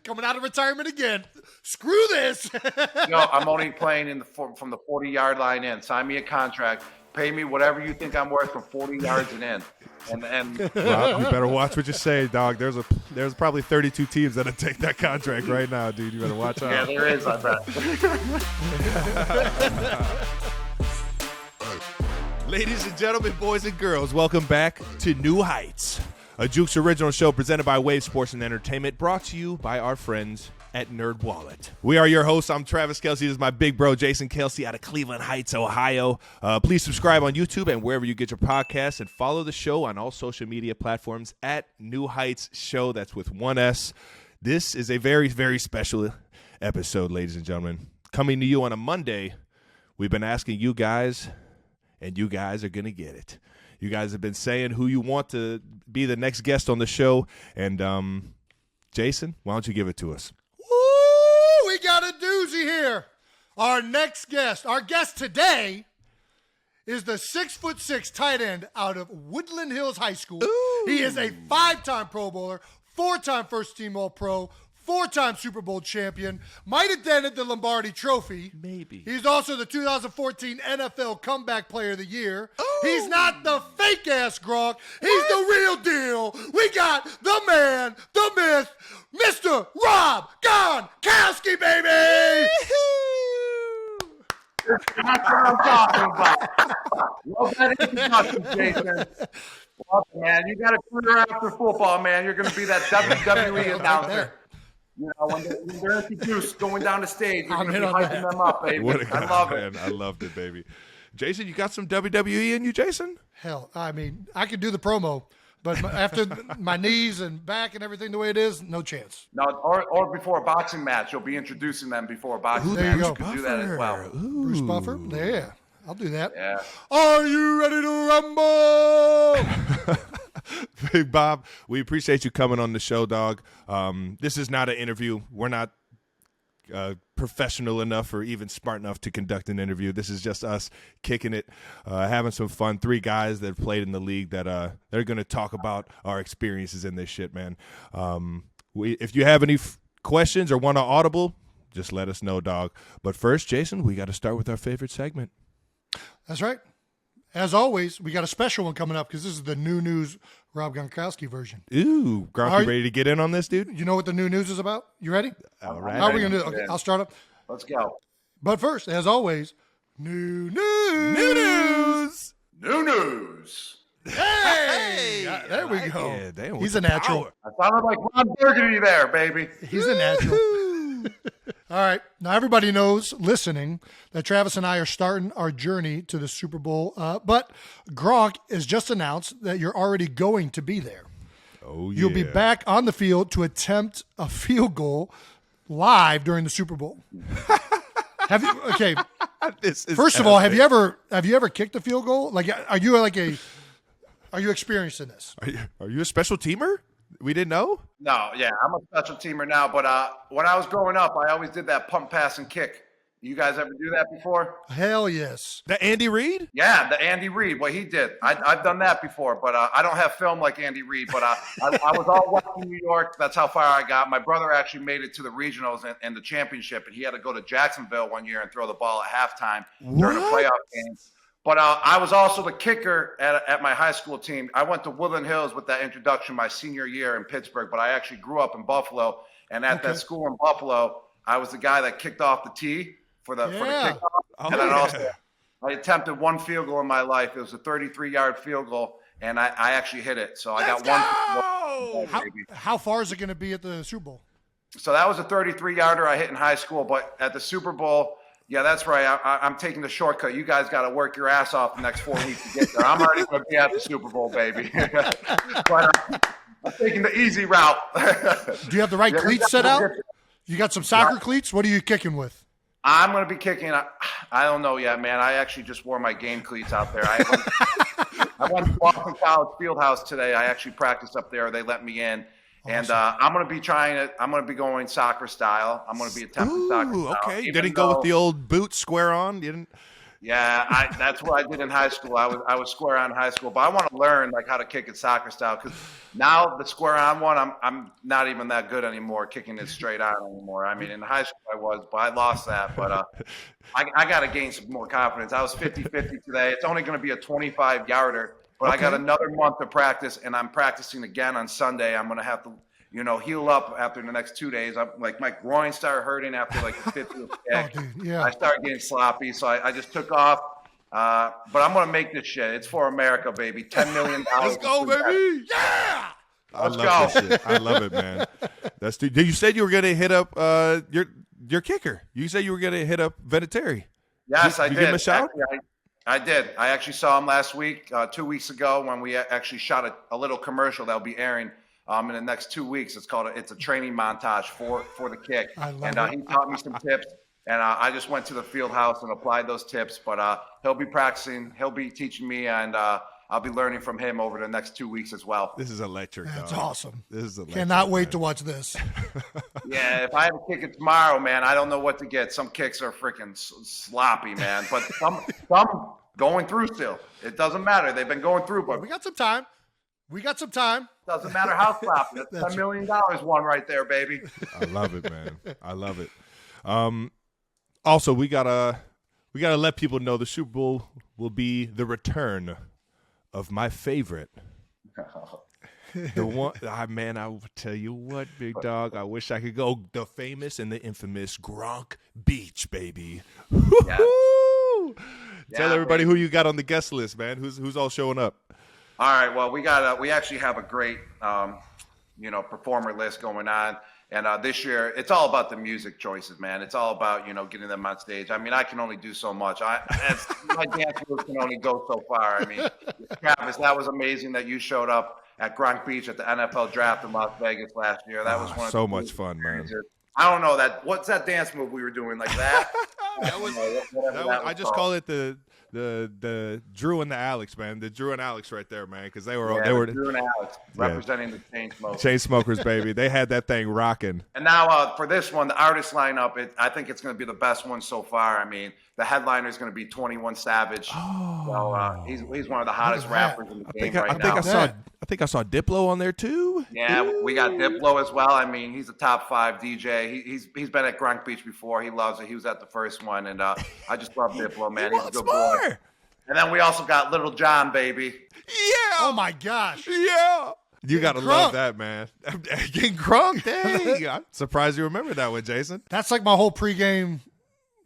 coming out of retirement again. Screw this. I'm only playing from the 40-yard line in. Sign me a contract. Pay me whatever you think I'm worth from 40 yards and in. And Rob, you better watch what you say, dog. There's probably 32 teams that'll take that contract right now, dude. You better watch out. Yeah, there is, I bet. Ladies and gentlemen, boys and girls, welcome back to New Heights, a Jukes original show presented by Wave Sports and Entertainment, brought to you by our friends at Nerd Wallet. We are your hosts. I'm Travis Kelsey. This is my big bro, Jason Kelsey, out of Cleveland Heights, Ohio. Please subscribe on YouTube and wherever you get your podcasts, and follow the show on all social media platforms at New Heights Show. That's with one S. This is a very, very special episode, ladies and gentlemen. Coming to you on a Monday, we've been asking you guys, and you guys are going to get it. You guys have been saying who you want to be the next guest on the show, and Jason, why don't you give it to us? Woo! We got a doozy here. Our next guest, our guest today, is the 6'6" tight end out of Woodland Hills High School. Ooh. He is a 5-time Pro Bowler, 4-time first-team All-Pro, 4-time Super Bowl champion, might have dented the Lombardi Trophy. Maybe. He's also the 2014 NFL Comeback Player of the Year. Ooh. He's not the fake-ass Gronk. He's the real deal. We got the man, the myth, Mr. Rob Gronkowski, baby! That's what I'm talking about. Love that introduction, Jason. Well, man, you got a career after football, man. You're going to be that WWE announcer. You know, when they're introduced going down the stage, you're going to be hyping them up, baby. I love it. I loved it, baby. Jason, you got some WWE in you, Jason? Hell, I mean, I could do the promo, but after my knees and back and everything the way it is, no chance. No, or before a boxing match, you'll be introducing them before a boxing match. You can do that as well. Ooh. Bruce Buffer? Yeah, I'll do that. Yeah. Are you ready to rumble? Big Bob, we appreciate you coming on the show, dog. This is not an interview. We're not professional enough or even smart enough to conduct an interview. This is just us kicking it, having some fun. 3 guys that have played in the league that they're going to talk about our experiences in this shit, man. If you have any questions or want to audible, just let us know, dog. But first, Jason, we got to start with our favorite segment. That's right. As always, we got a special one coming up because this is the new news Rob Gronkowski version. Ooh, Gronk, you ready to get in on this, dude? You know what the new news is about? You ready? All right. How are we going to do it? Okay, I'll start up. Let's go. But first, as always, new news. New news. New news. Hey! There we go. Yeah, damn, he's a natural. I sounded like Ron Burgundy there, baby. He's a natural. All right. Now, everybody knows, listening, that Travis and I are starting our journey to the Super Bowl. But Gronk has just announced that you're already going to be there. Oh, yeah. You'll be back on the field to attempt a field goal live during the Super Bowl. Have you? Okay. First of all, have you ever kicked a field goal? Like, are you experienced in this? Are you a special teamer? We didn't know? No, yeah, I'm a special teamer now. But when I was growing up, I always did that pump, pass, and kick. You guys ever do that before? Hell yes. The Andy Reid? Yeah, the Andy Reid, what he did. I've done that before, but I don't have film like Andy Reid. But I was all Western New York. That's how far I got. My brother actually made it to the regionals and the championship, and he had to go to Jacksonville one year and throw the ball at halftime during a playoff game. But I was also the kicker at my high school team. I went to Woodland Hills with that introduction my senior year in Pittsburgh, but I actually grew up in Buffalo. And at that school in Buffalo, I was the guy that kicked off the tee for the kickoff. And I attempted one field goal in my life. It was a 33-yard field goal, and I actually hit it. So I got one. How far is it going to be at the Super Bowl? So that was a 33-yarder I hit in high school, but at the Super Bowl, yeah, that's right. I'm taking the shortcut. You guys got to work your ass off the next 4 weeks to get there. I'm already going to be at the Super Bowl, baby. But I'm taking the easy route. Do you have the right cleats set out? You got some soccer cleats? What are you kicking with? I'm going to be kicking. I don't know yet, man. I actually just wore my game cleats out there. I went to Boston College Fieldhouse today. I actually practiced up there. They let me in. And I'm going to be trying it. I'm going to be going soccer style. I'm going to be attempting soccer style. Okay. You didn't go with the old boot square on? You didn't? Yeah, that's what I did in high school. I was square on in high school, but I want to learn like how to kick it soccer style because now the square on one, I'm not even that good anymore kicking it straight on anymore. I mean, in high school I was, but I lost that. But I got to gain some more confidence. I was 50-50 today. It's only going to be a 25-yarder, but I got another month of practice, and I'm practicing again on Sunday. I'm going to have to heal up after the next 2 days. I'm like my groin started hurting after like the 50th kick. I started getting sloppy, so I just took off. But I'm gonna make this shit. It's for America, baby. $10 million. Let's go, baby! Yeah. Let's go. This shit. I love it, man. You said you were gonna hit up your kicker. You said you were gonna hit up Vinatieri. Yes, I did. Give him a shout? Actually, I did. I actually saw him last week, 2 weeks ago, when we actually shot a little commercial that'll be airing in the next 2 weeks. It's a training montage for the kick. I love and it. He taught me some tips, and I just went to the field house and applied those tips. But he'll be practicing, he'll be teaching me, and I'll be learning from him over the next 2 weeks as well. This is electric. That's dog. awesome. This is electric. Cannot wait to watch this. Yeah, if I have to kick it tomorrow, man, I don't know what to get. Some kicks are freaking sloppy, man, but some going through still. It doesn't matter. They've been going through, but We got some time. doesn't matter how sloppy. That's $10 million won right there, baby. I love it, man. I love it. Also, we gotta let people know the Super Bowl will be the return of my favorite. The one, man, I will tell you what, big dog. I wish I could go. The famous and the infamous Gronk Beach, baby. Yeah. Tell everybody who you got on the guest list, man. Who's all showing up? All right. Well, we actually have a great, performer list going on. And this year, it's all about the music choices, man. It's all about, getting them on stage. I mean, I can only do so much. My dance moves can only go so far. I mean, Travis, that was amazing that you showed up at Gronk Beach at the NFL draft in Las Vegas last year. That was one of so much fun, man. I don't know what's that dance move we were doing like that? I just call it the Drew and the Alex, man. The Drew and Alex right there, man, because they were Drew and Alex representing the Chainsmokers. Chainsmokers, baby. They had that thing rocking. And now for this one, the artist lineup, I think it's going to be the best one so far. I mean, the headliner is going to be 21 Savage. So he's one of the hottest rappers in the game right now. I think I saw Diplo on there too. Yeah, we got Diplo as well. I mean, he's a top 5 DJ. He's been at Gronk Beach before. He loves it. He was at the first one, and I just love Diplo, man. He's a good boy. And then we also got Little John, baby. Yeah. Oh my gosh. Yeah. You gotta love that, man. Getting Gronk, dang. I'm surprised you remember that one, Jason. That's like my whole pregame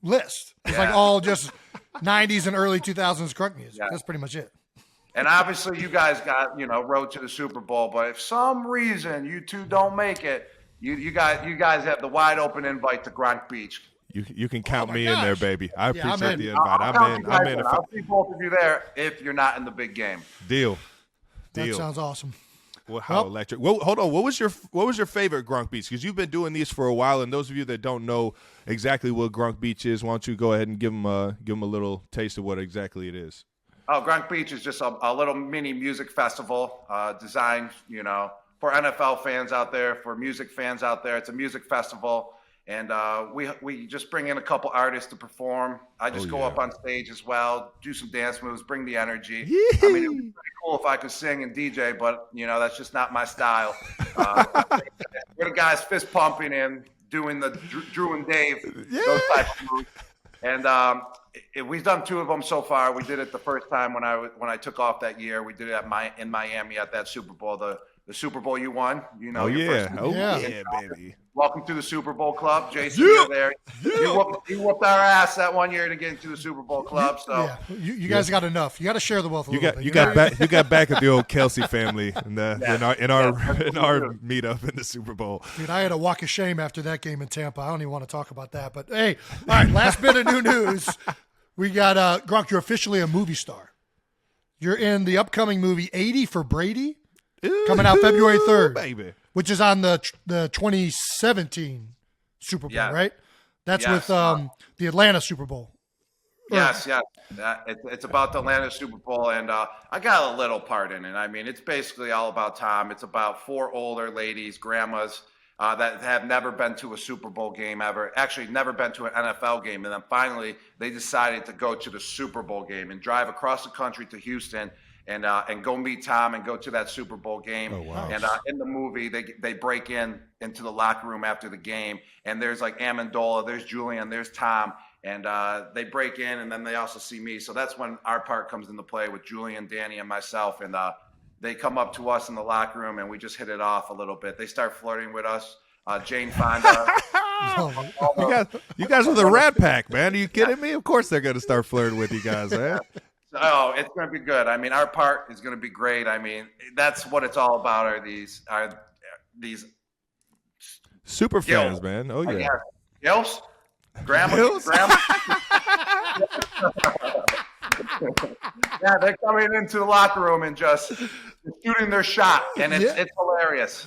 list. It's like all just 90s and early 2000s Gronk music. Yeah. That's pretty much it. And obviously, you guys got road to the Super Bowl. But if some reason you two don't make it, you guys have the wide open invite to Gronk Beach. You can count me in there, baby. I appreciate the invite. I'm in. I'll see both of you there if you're not in the big game. Deal. That sounds awesome. Well, how electric. Well, hold on. What was your favorite Gronk Beach? Because you've been doing these for a while, and those of you that don't know exactly what Gronk Beach is, why don't you go ahead and give them a little taste of what exactly it is? Oh, Gronk Beach is just a little mini music festival designed, for NFL fans out there, for music fans out there. It's a music festival, and we just bring in a couple artists to perform. I just go up on stage as well, do some dance moves, bring the energy. I mean, it would be pretty cool if I could sing and DJ, but that's just not my style. We're the guys fist pumping and doing the Drew and Dave, those types of moves. And we've done 2 of them so far. We did it the first time when I took off that year. We did it in Miami at that Super Bowl, the Super Bowl you won. Baby. Welcome to the Super Bowl club, Jason. You're there. You whooped our ass that one year to get into the Super Bowl club. So you guys got enough. You got to share the wealth a little bit. You got back at the old Kelsey family in our meetup in the Super Bowl. Dude, I had a walk of shame after that game in Tampa. I don't even want to talk about that. But hey, all right. Last bit of new news. We got Gronk. You're officially a movie star. You're in the upcoming movie 80 for Brady, coming out February 3rd, baby. Which is on the 2017 Super Bowl, right? That's with the Atlanta Super Bowl. Yes. It's about the Atlanta Super Bowl, and I got a little part in it. I mean, it's basically all about Tom. It's about 4 older ladies, grandmas, that have never been to a Super Bowl game ever, actually never been to an NFL game. And then finally, they decided to go to the Super Bowl game and drive across the country to Houston and go meet Tom and go to that Super Bowl game. Oh, wow. And in the movie, they break into the locker room after the game, and there's like Amendola, there's Julian, there's Tom, and they break in, and then they also see me. So that's when our part comes into play with Julian, Danny, and myself, and they come up to us in the locker room, and we just hit it off a little bit. They start flirting with us. Jane Fonda. You guys are the Rat Pack, man. Are you kidding me? Of course they're going to start flirting with you guys, man. Oh, it's going to be good. I mean, our part is going to be great. I mean, that's what it's all about. Are these super fans, GILFs, man? Oh yeah, GILFs, grandma. Yeah, they're coming into the locker room and just shooting their shot, and it's hilarious.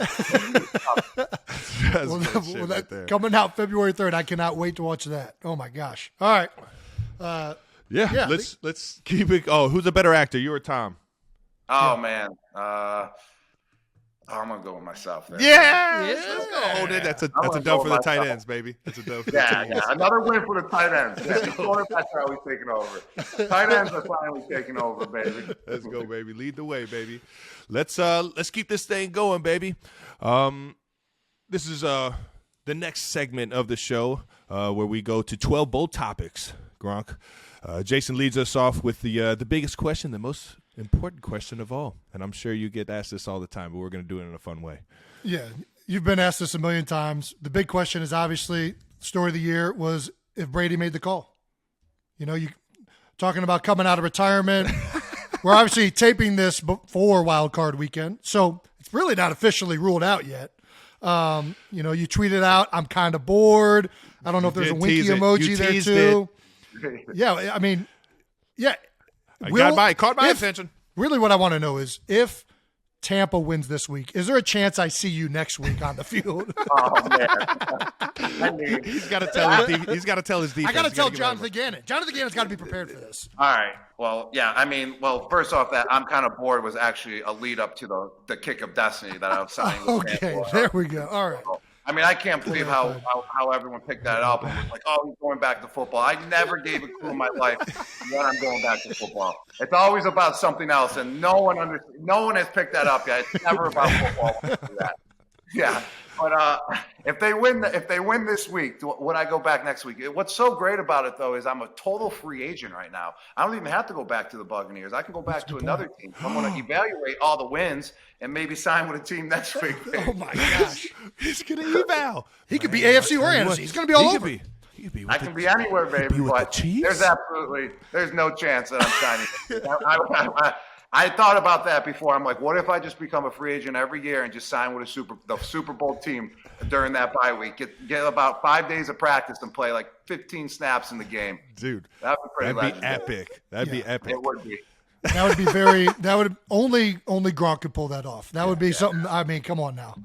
Coming out February 3rd. I cannot wait to watch that. Oh my gosh! All right. Yeah. Let's keep it. Oh, who's a better actor, you or Tom? Oh man, I'm gonna go with myself there. Oh, that's a dub for the tight ends, baby. That's a dub for the tight ends. Another win for the tight ends. The quarterbacks are always taking over. Tight ends are finally taking over, baby. Let's go, baby. Lead the way, baby. Let's keep this thing going, baby. This is the next segment of the show where we go to 12 bold topics. Gronk. Jason leads us off with the biggest question, the most important question of all. And I'm sure you get asked this all the time, but we're going to do it in a fun way. Yeah, you've been asked this a million times. The big question is obviously, story of the year was if Brady made the call. You know, you talking about coming out of retirement. We're obviously taping this before Wild Card Weekend, so it's really not officially ruled out yet. You know, you tweeted out, I'm kind of bored. I don't know if there's a winky emoji there too. Yeah, I mean, yeah. Caught my attention. Really what I want to know is if Tampa wins this week, is there a chance I see you next week on the field? Oh, man. He's got to tell his defense. I got to tell Jonathan Gannon. Jonathan Gannon's got to be prepared for this. All right. Well, yeah. I mean, first off, that I'm kind of bored was actually a lead up to the kick of destiny that I was signing. Okay, there we go. All right. I mean, I can't believe how everyone picked that up and was like, oh, he's going back to football. I never gave a clue in my life when I'm going back to football. It's always about something else, and no one has picked that up yet. It's never about football. Yeah. But if they win this week, would I go back next week? What's so great about it, though, is I'm a total free agent right now. I don't even have to go back to the Buccaneers. I can go back to another team. I'm going to evaluate all the wins and maybe sign with a team next week. Oh, my gosh. He's going to eval. He could be AFC or NFC. He's going to be all over. I can be anywhere, baby, but there's no chance that I'm signing. I thought about that before. I'm like, what if I just become a free agent every year and just sign with the Super Bowl team during that bye week? Get about 5 days of practice and play like 15 snaps in the game. Dude, that'd be pretty legendary. Epic. That'd be epic. It would be. That would be only Gronk could pull that off. That would be something. I mean, come on now.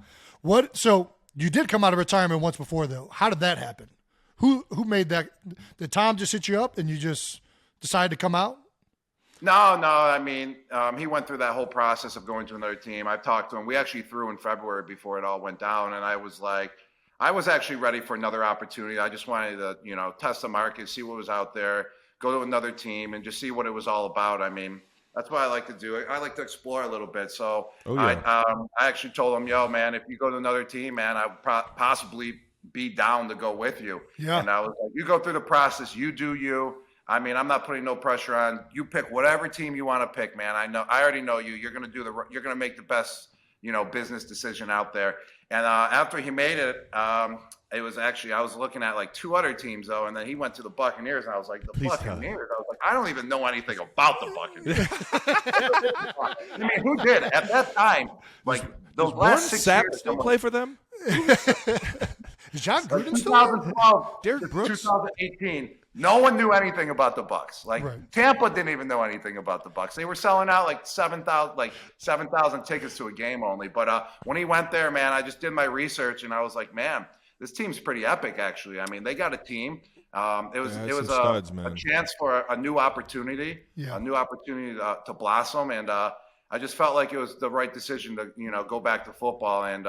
So you did come out of retirement once before, though. How did that happen? Who made that? Did Tom just hit you up and you just decided to come out? No. I mean, he went through that whole process of going to another team. I talked to him. We actually threw in February before it all went down, and I was like, I was actually ready for another opportunity. I just wanted to, test the market, see what was out there, go to another team, and just see what it was all about. I mean, that's what I like to do. I like to explore a little bit. So I actually told him, yo, man, if you go to another team, man, I would possibly be down to go with you. Yeah. And I was like, you go through the process, you do you. I mean, I'm not putting no pressure on you. Pick whatever team you want to pick, man. I already know you. You're gonna you're gonna make the best, business decision out there. And after he made it, it was actually I was looking at like 2 other teams though, and then he went to the Buccaneers, and I was like, Buccaneers. I was like, I don't even know anything about the Buccaneers. I mean, who did at that time? Like those last 6 years, still play for them? Is John Gruden still 2012, Derek Brooks? 2018. No one knew anything about the Bucs. Like right. Tampa didn't even know anything about the Bucs. They were selling out like 7,000 tickets to a game only. But when he went there, man, I just did my research and I was like, man, this team's pretty epic. Actually, I mean, they got a team. It was a chance for a new opportunity, to blossom, and I just felt like it was the right decision to go back to football. And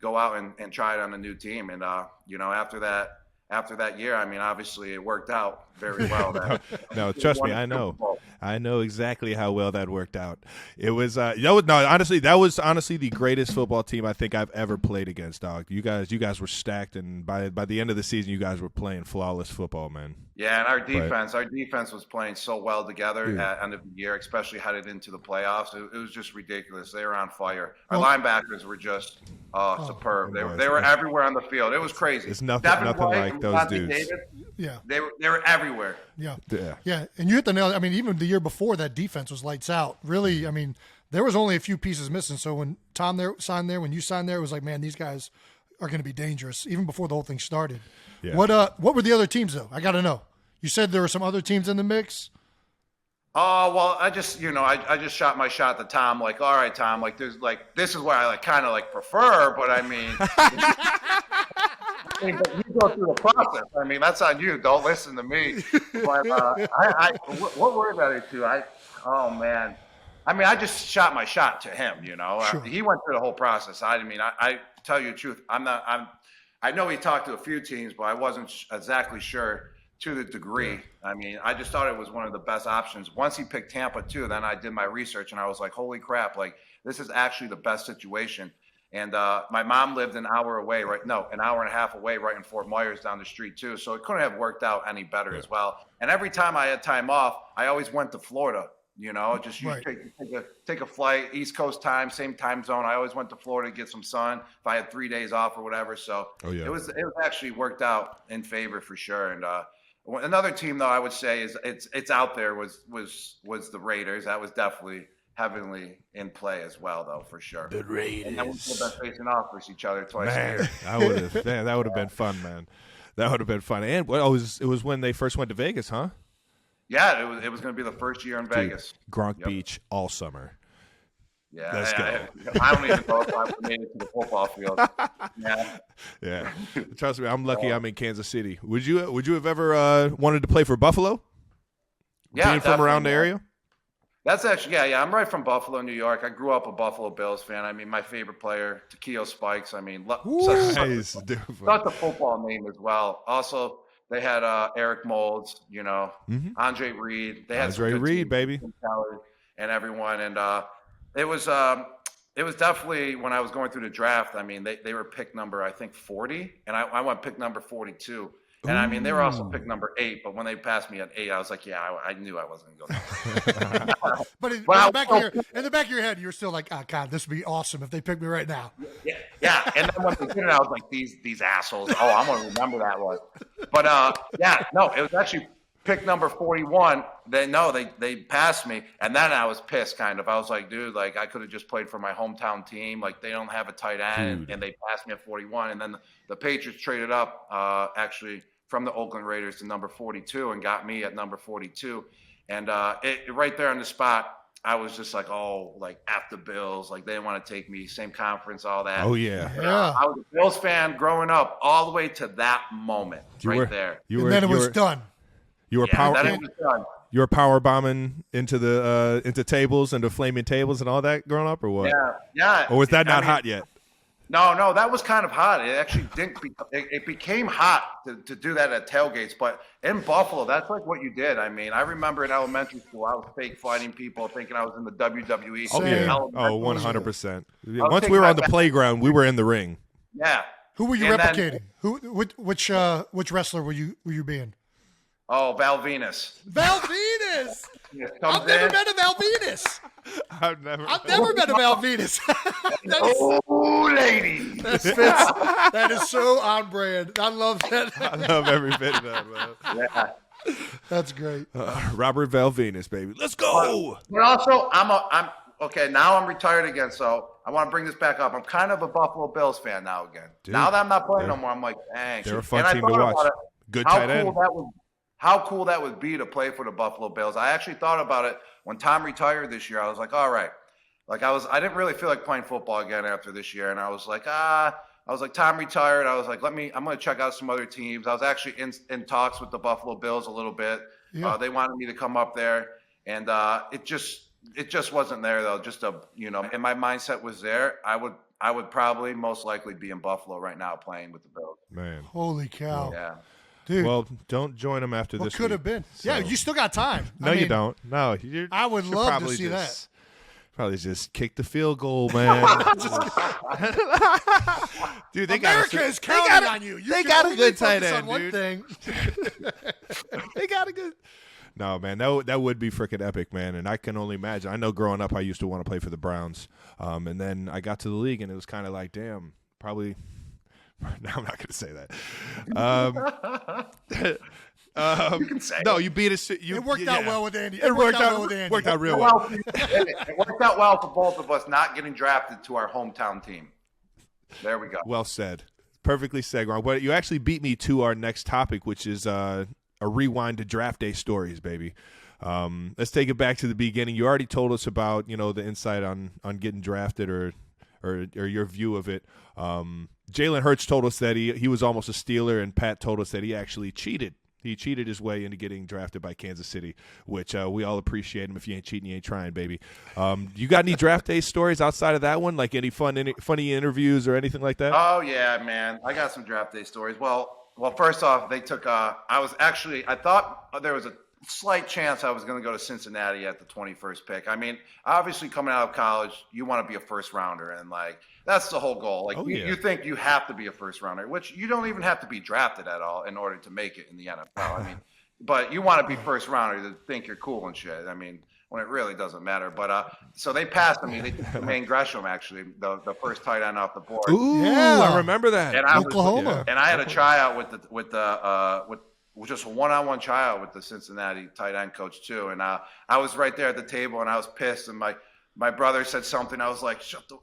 go out and try it on a new team. And after that year, I mean, obviously it worked out very well. No, trust me, I know exactly how well that worked out. It was, honestly, that was honestly the greatest football team I think I've ever played against, dog. You guys were stacked, and by the end of the season, you guys were playing flawless football, man. Yeah, and our defense was playing so well together at end of the year, especially headed into the playoffs. It was just ridiculous. They were on fire. Our linebackers were just superb. They were everywhere on the field. It was crazy. It's nothing like those dudes. David, they were everywhere. Yeah. And you hit the nail. I mean, even the year before, that defense was lights out. Really, I mean, there was only a few pieces missing. So when Tom signed there, when you signed there, it was like, man, these guys are going to be dangerous, even before the whole thing started. Yeah. What were the other teams, though? I got to know. You said there were some other teams in the mix? Oh, well, I just shot my shot to Tom, like, all right, Tom, like, there's, like, this is what I, like, kind of, like, prefer, but, I mean, but you go through the process. I mean, that's on you. Don't listen to me. But what were the other two? Oh, man. I mean, I just shot my shot to him, you know. Sure. He went through the whole process. I tell you the truth, I know he talked to a few teams, but I wasn't exactly sure to the degree. Yeah. I mean, I just thought it was one of the best options. Once he picked Tampa too, then I did my research and I was like, holy crap, like this is actually the best situation. And my mom lived an hour and a half away, right in Fort Myers down the street too. So it couldn't have worked out any better as well. And every time I had time off, I always went to Florida, you know, just take a flight, East Coast time, same time zone. I always went to Florida to get some sun if I had 3 days off or whatever. So it was actually worked out in favor for sure. And another team, though, I would say is it's out there was the Raiders. That was definitely heavily in play as well, though, for sure. The Raiders. And then we would have been facing off versus each other twice a year. That would have been fun, man. That would have been fun. And it was when they first went to Vegas, huh? Yeah, it was going to be the first year in Vegas. Gronk Beach all summer. Yeah, let's go. I don't even know if I made it to the football field. Yeah. Trust me, I'm lucky. I'm in Kansas City. Would you have ever wanted to play for Buffalo? Yeah, being from around the area. That's actually I'm right from Buffalo, New York. I grew up a Buffalo Bills fan. I mean, my favorite player, Takeo Spikes. I mean, such a football name as well. Also, they had Eric Moulds, you know, Andre Reed. They had Andre Reed, baby, and everyone. And it was definitely when I was going through the draft. I mean, they were pick number, I think, 40, and I went pick number 42. And I mean, they were also pick number 8, but when they passed me at 8, I was like, I knew I wasn't going to go. But in the back of your head, you're still like, oh God, this would be awesome if they picked me right now. Yeah. And then when they did it, I was like, these assholes. Oh, I'm going to remember that one. But it was actually pick number 41. They passed me, and then I was pissed. Kind of, I was like, dude, like I could have just played for my hometown team. Like they don't have a tight end, and they passed me at 41. And then the Patriots traded up, actually, from the Oakland Raiders to number 42 and got me at number 42. And right there on the spot, I was just like, F the Bills. Like, they didn't want to take me, same conference, all that. Oh, yeah. I was a Bills fan growing up all the way to that moment there. And then it was done. You were power bombing into tables, into flaming tables and all that growing up, or what? Yeah. Or was that not hot yet? No, that was kind of hot. It actually didn't. It became hot to do that at tailgates, but in Buffalo, that's like what you did. I mean, I remember in elementary school, I was fake fighting people, thinking I was in the WWE. Oh yeah, 100%. Once we were on the playground, we were in the ring. Yeah. Who were you replicating? Which wrestler were you being? Oh, Val Venus. Val Venus! I've never met a Val Venus. I've never met a Val Venus. Lady. That is so on brand. I love that. I love every bit of that, man. Yeah. That's great. Robert Val Venus, baby. Let's go. But also, I'm okay. Now I'm retired again, so I want to bring this back up. I'm kind of a Buffalo Bills fan now again. Dude, now that I'm not playing no more, I'm like, dang. They're a fun team to watch. Good tight end. How cool that would be to play for the Buffalo Bills. I actually thought about it when Tom retired this year. I was like, all right. Like I didn't really feel like playing football again after this year. And I was like, Tom retired. I was like, I'm going to check out some other teams. I was actually in talks with the Buffalo Bills a little bit. Yeah. They wanted me to come up there. And it just wasn't there though. And my mindset was there. I I would probably most likely be in Buffalo right now playing with the Bills. Man. Holy cow. Yeah. Dude. Well, don't join them after what this could week, have been? so. Yeah, you still got time. No, you don't. No, I would love to see that. Probably just kick the field goal, man. Dude, America is counting on you. They got a good tight focus end, on one dude. thing. They got a good. No, man, that would be freaking epic, man. And I can only imagine. I know growing up, I used to want to play for the Browns, and then I got to the league, and it was kind of like, damn, probably. No, I'm not going to say that. You can say no, it. you beat us. It worked out well with Andy. It worked out well with Andy. Worked out real well. It worked out well for both of us not getting drafted to our hometown team. There we go. Well said. Perfectly said, Gronk. But you actually beat me to our next topic, which is a rewind to draft day stories, baby. Let's take it back to the beginning. You already told us about the insight on getting drafted or your view of it. Jalen Hurts told us that he was almost a Steeler, and Pat told us that he actually cheated. He cheated his way into getting drafted by Kansas City, which we all appreciate him. If you ain't cheating, you ain't trying, baby. You got any draft day stories outside of that one? Like any funny interviews or anything like that? Oh, yeah, man. I got some draft day stories. Well, first off, they took I thought there was a slight chance I was going to go to Cincinnati at the 21st pick. I mean, obviously coming out of college, you want to be a first rounder, and that's the whole goal. You think you have to be a first rounder, which you don't even have to be drafted at all in order to make it in the NFL. I mean, but you want to be first rounder to think you're cool and shit. I mean, when it really doesn't matter. But so they passed on me. They took Jermaine Gresham, actually, the first tight end off the board. Ooh, yeah, I remember that. And Oklahoma. And I had a tryout with just a one-on-one tryout with the Cincinnati tight end coach too. And I was right there at the table, and I was pissed. And my brother said something. I was like, shut the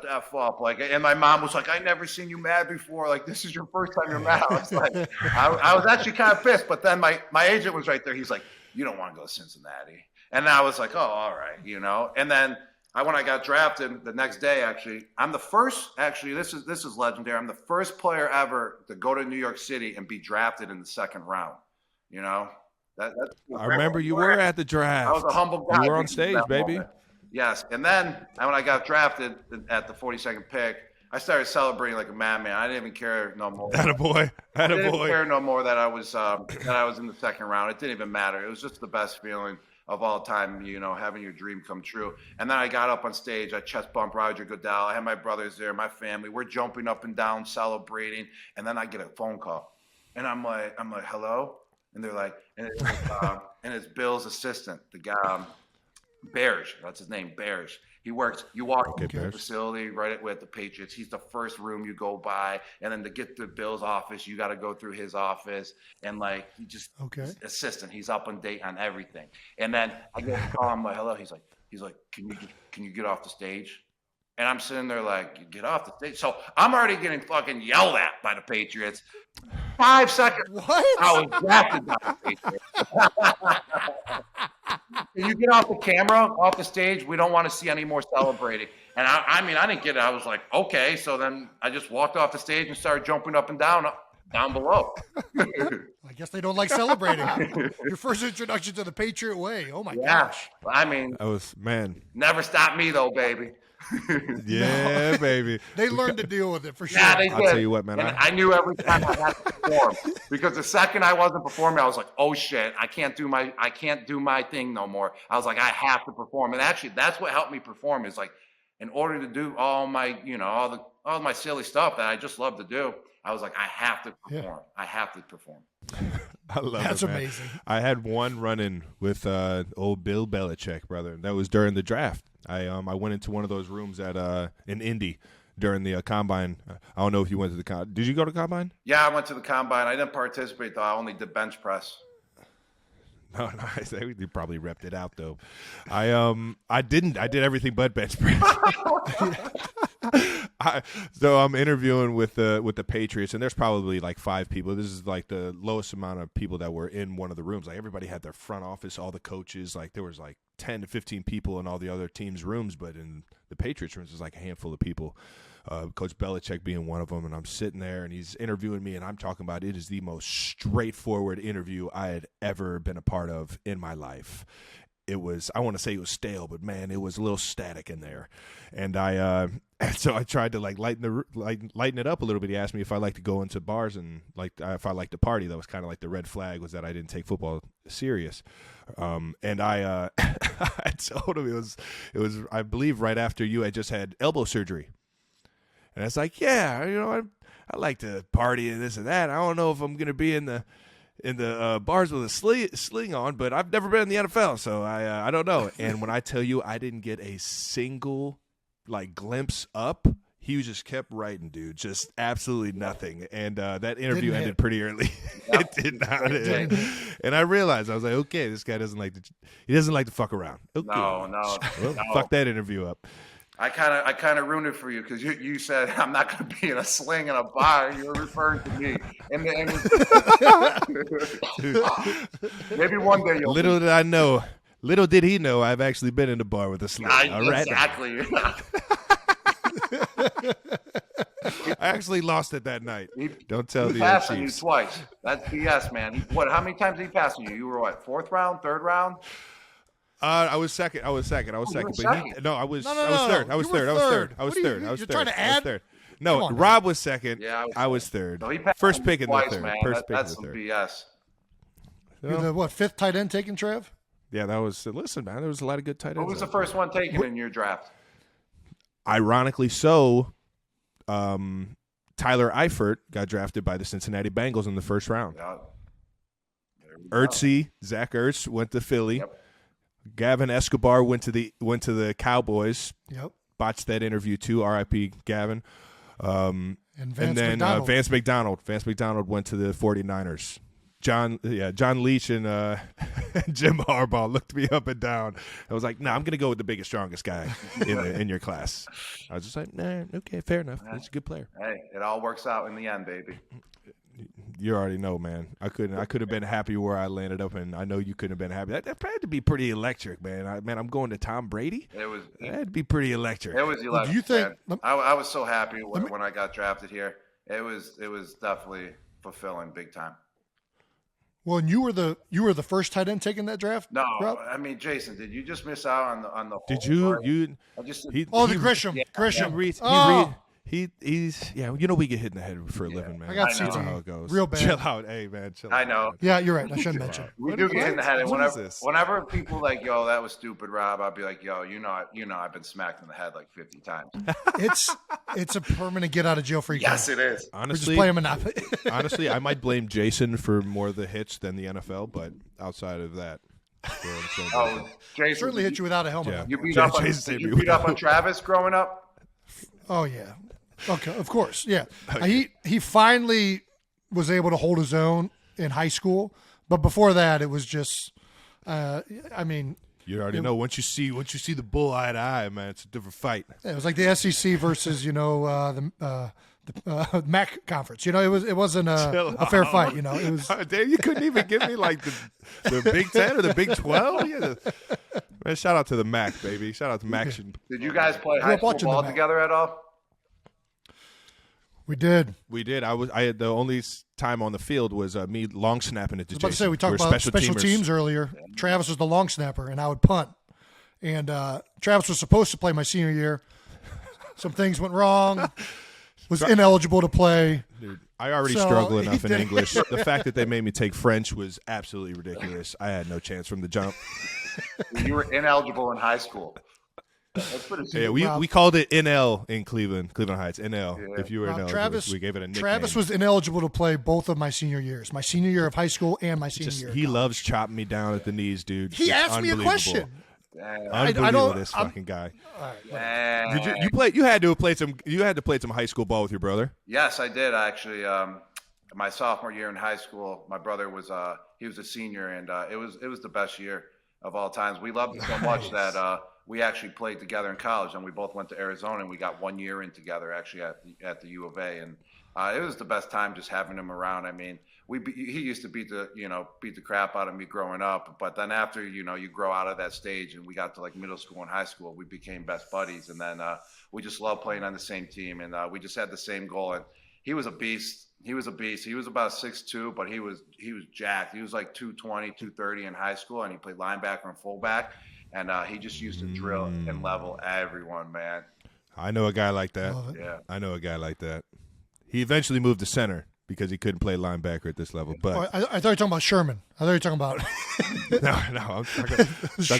F up. And my mom was like, I never seen you mad before. Like, this is your first time you're mad. I was like, I was actually kind of pissed. But then my agent was right there. He's like, you don't want to go to Cincinnati. And I was like, oh, all right, And then when I got drafted the next day, actually, I'm the first. Actually, this is legendary. I'm the first player ever to go to New York City and be drafted in the second round. That's I remember you were at the draft. I was a humble guy. You were on stage, baby. Moment. Yes, and then when I got drafted at the 42nd pick, I started celebrating like a madman. I didn't even care no more. Attaboy. I didn't even care no more that I was in the second round. It didn't even matter. It was just the best feeling of all time, having your dream come true. And then I got up on stage. I chest bumped Roger Goodell. I had my brothers there, my family. We're jumping up and down, celebrating. And then I get a phone call, and I'm like, hello. And they're like, and it's Bill's assistant, the guy, Bears. That's his name, Bears. You walk into the facility right with the Patriots. He's the first room you go by, and then to get to Bill's office, you got to go through his office, and he just assistant. He's up on date on everything. And then I get a call. I'm like, hello. He's like, can you get off the stage? And I'm sitting there like, get off the stage. So I'm already getting fucking yelled at by the Patriots. 5 seconds. What? I was drafted by the Patriots. Can you get off the camera, off the stage? We don't want to see any more celebrating. And I didn't get it. I was like, okay. So then I just walked off the stage and started jumping up and down below. I guess they don't like celebrating. Your first introduction to the Patriot way. Oh my gosh. I mean, never stopped me though, baby. Yeah, baby. They learned to deal with it for sure. Yeah, they did. I'll tell you what, man. I knew every time I had to perform, because the second I wasn't performing, I was like, "Oh shit, I can't do my thing no more." I was like, "I have to perform," and actually, that's what helped me perform. Is like, in order to do all my, all my silly stuff that I just love to do, I was like, I have to perform. Yeah. I have to perform. I love it. That's amazing. I had one run-in with old Bill Belichick, brother. That was during the draft. I went into one of those rooms in Indy during the combine. I don't know if you went to the combine. Did you go to combine? Yeah, I went to the combine. I didn't participate though. I only did bench press. No, you probably repped it out though. I didn't. I did everything but bench press. So I'm interviewing with the Patriots, and there's probably like 5 people. This is like the lowest amount of people that were in one of the rooms. Like everybody had their front office, all the coaches. Like there was like 10 to 15 people in all the other teams' rooms, but in the Patriots rooms, there's like a handful of people. Coach Belichick being one of them, and I'm sitting there, and he's interviewing me, and I'm talking about it is the most straightforward interview I had ever been a part of in my life. it was, I want to say it was stale, but man, it was a little static in there. And so I tried to like lighten it up a little bit. He asked me if I like to go into bars and like if I like to party. That was kind of like the red flag, was that I didn't take football serious. And I I told him it was I believe right after you had just had elbow surgery. And it's like, yeah, I like to party and this and that. I don't know if I'm gonna be in the bars with a sling on, but I've never been in the NFL, so I don't know. And when I tell you, I didn't get a single like glimpse up. He just kept writing, dude, just absolutely nothing. And that interview ended pretty early. It did not. And I realized, I was like, okay, this guy doesn't like to fuck around. Okay. No. Fuck that interview up. I kind of ruined it for you because you said I'm not going to be in a sling in a bar. You were referring to me. And maybe one day you'll. Little did he know, I've actually been in the bar with a sling. All right. Exactly. I actually lost it that night. Don't tell the He passed on you Chiefs. twice. That's BS, man. How many times did he pass on you? You were what? Fourth round, third round? I was second. You were But second? I was third. No. I was third. You were third. You're trying to add? Third. Come No, on, Rob was second. Yeah, I was third. No, he passed First on pick you in the twice, third. man. First pick in That's the some third. BS. You're the what, fifth tight end taken, Trev? Yeah, that was. Listen, man, there was a lot of good tight ends. Who was the out first one taken in your draft? there. Ironically, so Tyler Eifert got drafted by the Cincinnati Bengals in the first round. Yeah. There we go. Zach Ertz went to Philly. Yep. Gavin Escobar went to the Cowboys. Yep. Botched that interview too. R.I.P. Gavin. And Vance then McDonald. Vance McDonald went to the 49ers. John Leach and Jim Harbaugh looked me up and down. I was like, nah, I'm going to go with the biggest, strongest guy in your class. I was just like, nah, okay, fair enough. He's a good player. Hey, it all works out in the end, baby. You already know, man. I could have been happy where I landed up, and I know you couldn't have been happy. That had to be pretty electric, man. I'm going to Tom Brady. That had to be pretty electric. It was electric. Do you think? Man. I was so happy when I got drafted here. It was definitely fulfilling, big time. Well, and you were the first tight end taking that draft? No, Rob? I mean, Jason, did you just miss out on the? Did whole you? part? You? I just He, Oh, he- the Grisham. yeah, Grisham. He's we get hit in the head for a living, man. I got I know. You know CT how it goes. real bad. Chill out, hey man. Chill out. I know. man. Yeah, you're right. I shouldn't mention. We do get hit in the head, and What is whenever this? whenever people like, yo, that was stupid, Rob, I'll be like, yo, I've been smacked in the head like 50 times. It's a permanent get out of jail free card. Yes, it is. We're just Honestly, playing Monopoly. honestly, I might blame Jason for more of the hits than the NFL, but outside of that, Oh, Jason, Certainly hit you without a helmet. Yeah. on. You beat up on Jason you hit me beat up on without- Travis growing up? Oh yeah. Okay, of course. Yeah. He finally was able to hold his own in high school, but before that it was just I mean, you already know once you see the bull eye to eye, man, it's a different fight. it was like the SEC versus the MAC conference. It wasn't a fair fight. It was. Damn, you couldn't even give me like the Big 10 or the Big 12. Man, shout out to the MAC, baby. Shout out to MAC. Did you guys play Grew high up school watching ball the together at all? We did. We did. I had the only time on the field was me long snapping it to I was about to Jason. say we talked were about special teamers. teams earlier. Travis was the long snapper, and I would punt. And Travis was supposed to play my senior year. Some things went wrong. Was ineligible to play. Dude, I already So, struggle he enough in did- English. The fact that they made me take French was absolutely ridiculous. I had no chance from the jump. You were ineligible in high school. That's pretty Yeah, Rob- we called it NL in Cleveland Heights. NL. Yeah. If you were Rob, ineligible, we gave it a nickname. Travis was ineligible to play both of my senior years. My senior year of high school and my senior Just, year. of he college. loves chopping me down at the knees, dude. He It's asked me a unbelievable. question. Unbelievable, this fucking guy. Did you play? You had to play some. You had to play some high school ball with your brother. Yes, I did actually. My sophomore year in high school, my brother was he was a senior, and it was the best year of all times. We loved it so much that we actually played together in college, and we both went to Arizona, and we got 1 year in together actually at the U of A, and it was the best time just having him around. I mean, he used to beat the crap out of me growing up, but then after you grow out of that stage, and we got to like middle school and high school, we became best buddies, and then we just loved playing on the same team, and we just had the same goal. And he was a beast. He was a beast. He was about 6'2", but he was jacked. He was like 220, 230 in high school, and he played linebacker and fullback. And he just used to drill and level everyone, man. I know a guy like that. Yeah. I know a guy like that. He eventually moved to center because he couldn't play linebacker at this level. But I thought you were talking about Sherman. I thought you were talking about no, I'm talking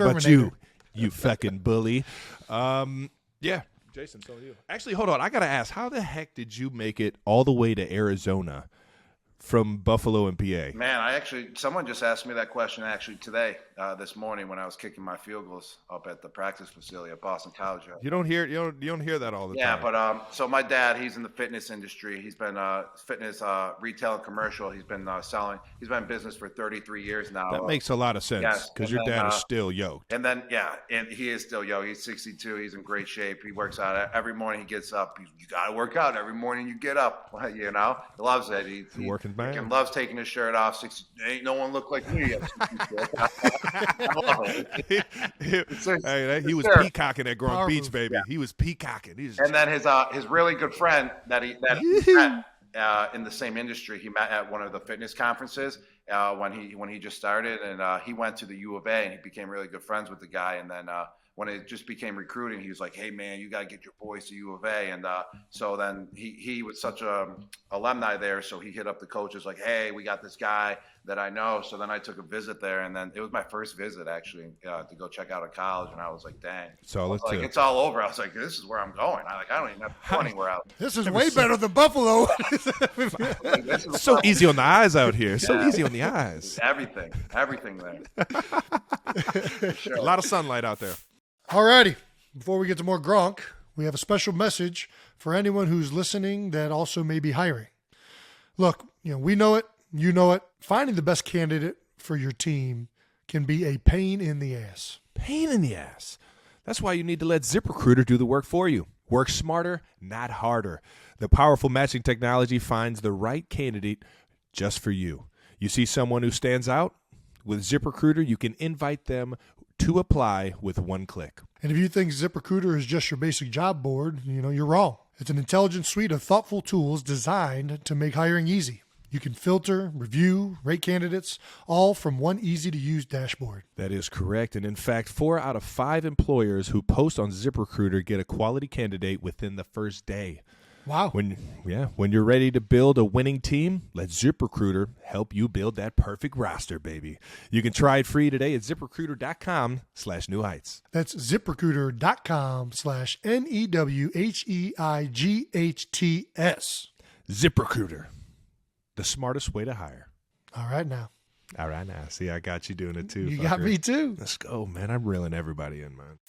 about you fucking bully. Yeah, Jason, so are you. Actually, hold on. I got to ask, how the heck did you make it all the way to Arizona from Buffalo and PA? Man, someone just asked me that question actually today, this morning when I was kicking my field goals up at the practice facility at Boston College. You don't hear that all the time. Yeah, but so my dad, he's in the fitness industry. He's been fitness retail and commercial. He's been selling. He's been in business for 33 years now. That makes a lot of sense because your dad is still yoked. And then and he is still yoked. He's 62. He's in great shape. He works out every morning. He gets up. You got to work out every morning. You get up. You know, he loves it. He's working man. He loves taking his shirt off. Ain't no one look like me. I love it. He was peacocking at Gronk Beach, baby. Yeah. He was peacocking. And then his really good friend that he met in the same industry, he met at one of the fitness conferences when he just started, and he went to the U of A, and he became really good friends with the guy. And then when it just became recruiting, he was like, "Hey man, you got to get your boys to U of A." And so then he was such a alumni there, so he hit up the coaches like, "Hey, we got this guy that I know." So then I took a visit there, and then it was my first visit actually to go check out a college, and I was like, "Dang!" So it's all over. I was like, "This is where I'm going." I don't even have to go anywhere else. This is way better than Buffalo. So easy on the eyes out here. So easy on the eyes. Everything there. Sure. A lot of sunlight out there. Alrighty, before we get to more Gronk, we have a special message for anyone who's listening that also may be hiring. Look, we know it, you know it. Finding the best candidate for your team can be a pain in the ass. Pain in the ass. That's why you need to let ZipRecruiter do the work for you. Work smarter, not harder. The powerful matching technology finds the right candidate just for you. You see someone who stands out? With ZipRecruiter, you can invite them to apply with one click. And if you think ZipRecruiter is just your basic job board, you're wrong. It's an intelligent suite of thoughtful tools designed to make hiring easy. You can filter, review, rate candidates, all from one easy-to-use dashboard. That is correct. And in fact, 4 out of 5 employers who post on ZipRecruiter get a quality candidate within the first day. Wow. When you're ready to build a winning team, let ZipRecruiter help you build that perfect roster, baby. You can try it free today at ZipRecruiter.com/newheights. That's ZipRecruiter.com/NEWHEIGHTS. ZipRecruiter, the smartest way to hire. All right now. See, I got you doing it too. You got me too. Let's go, man. I'm reeling everybody in, man.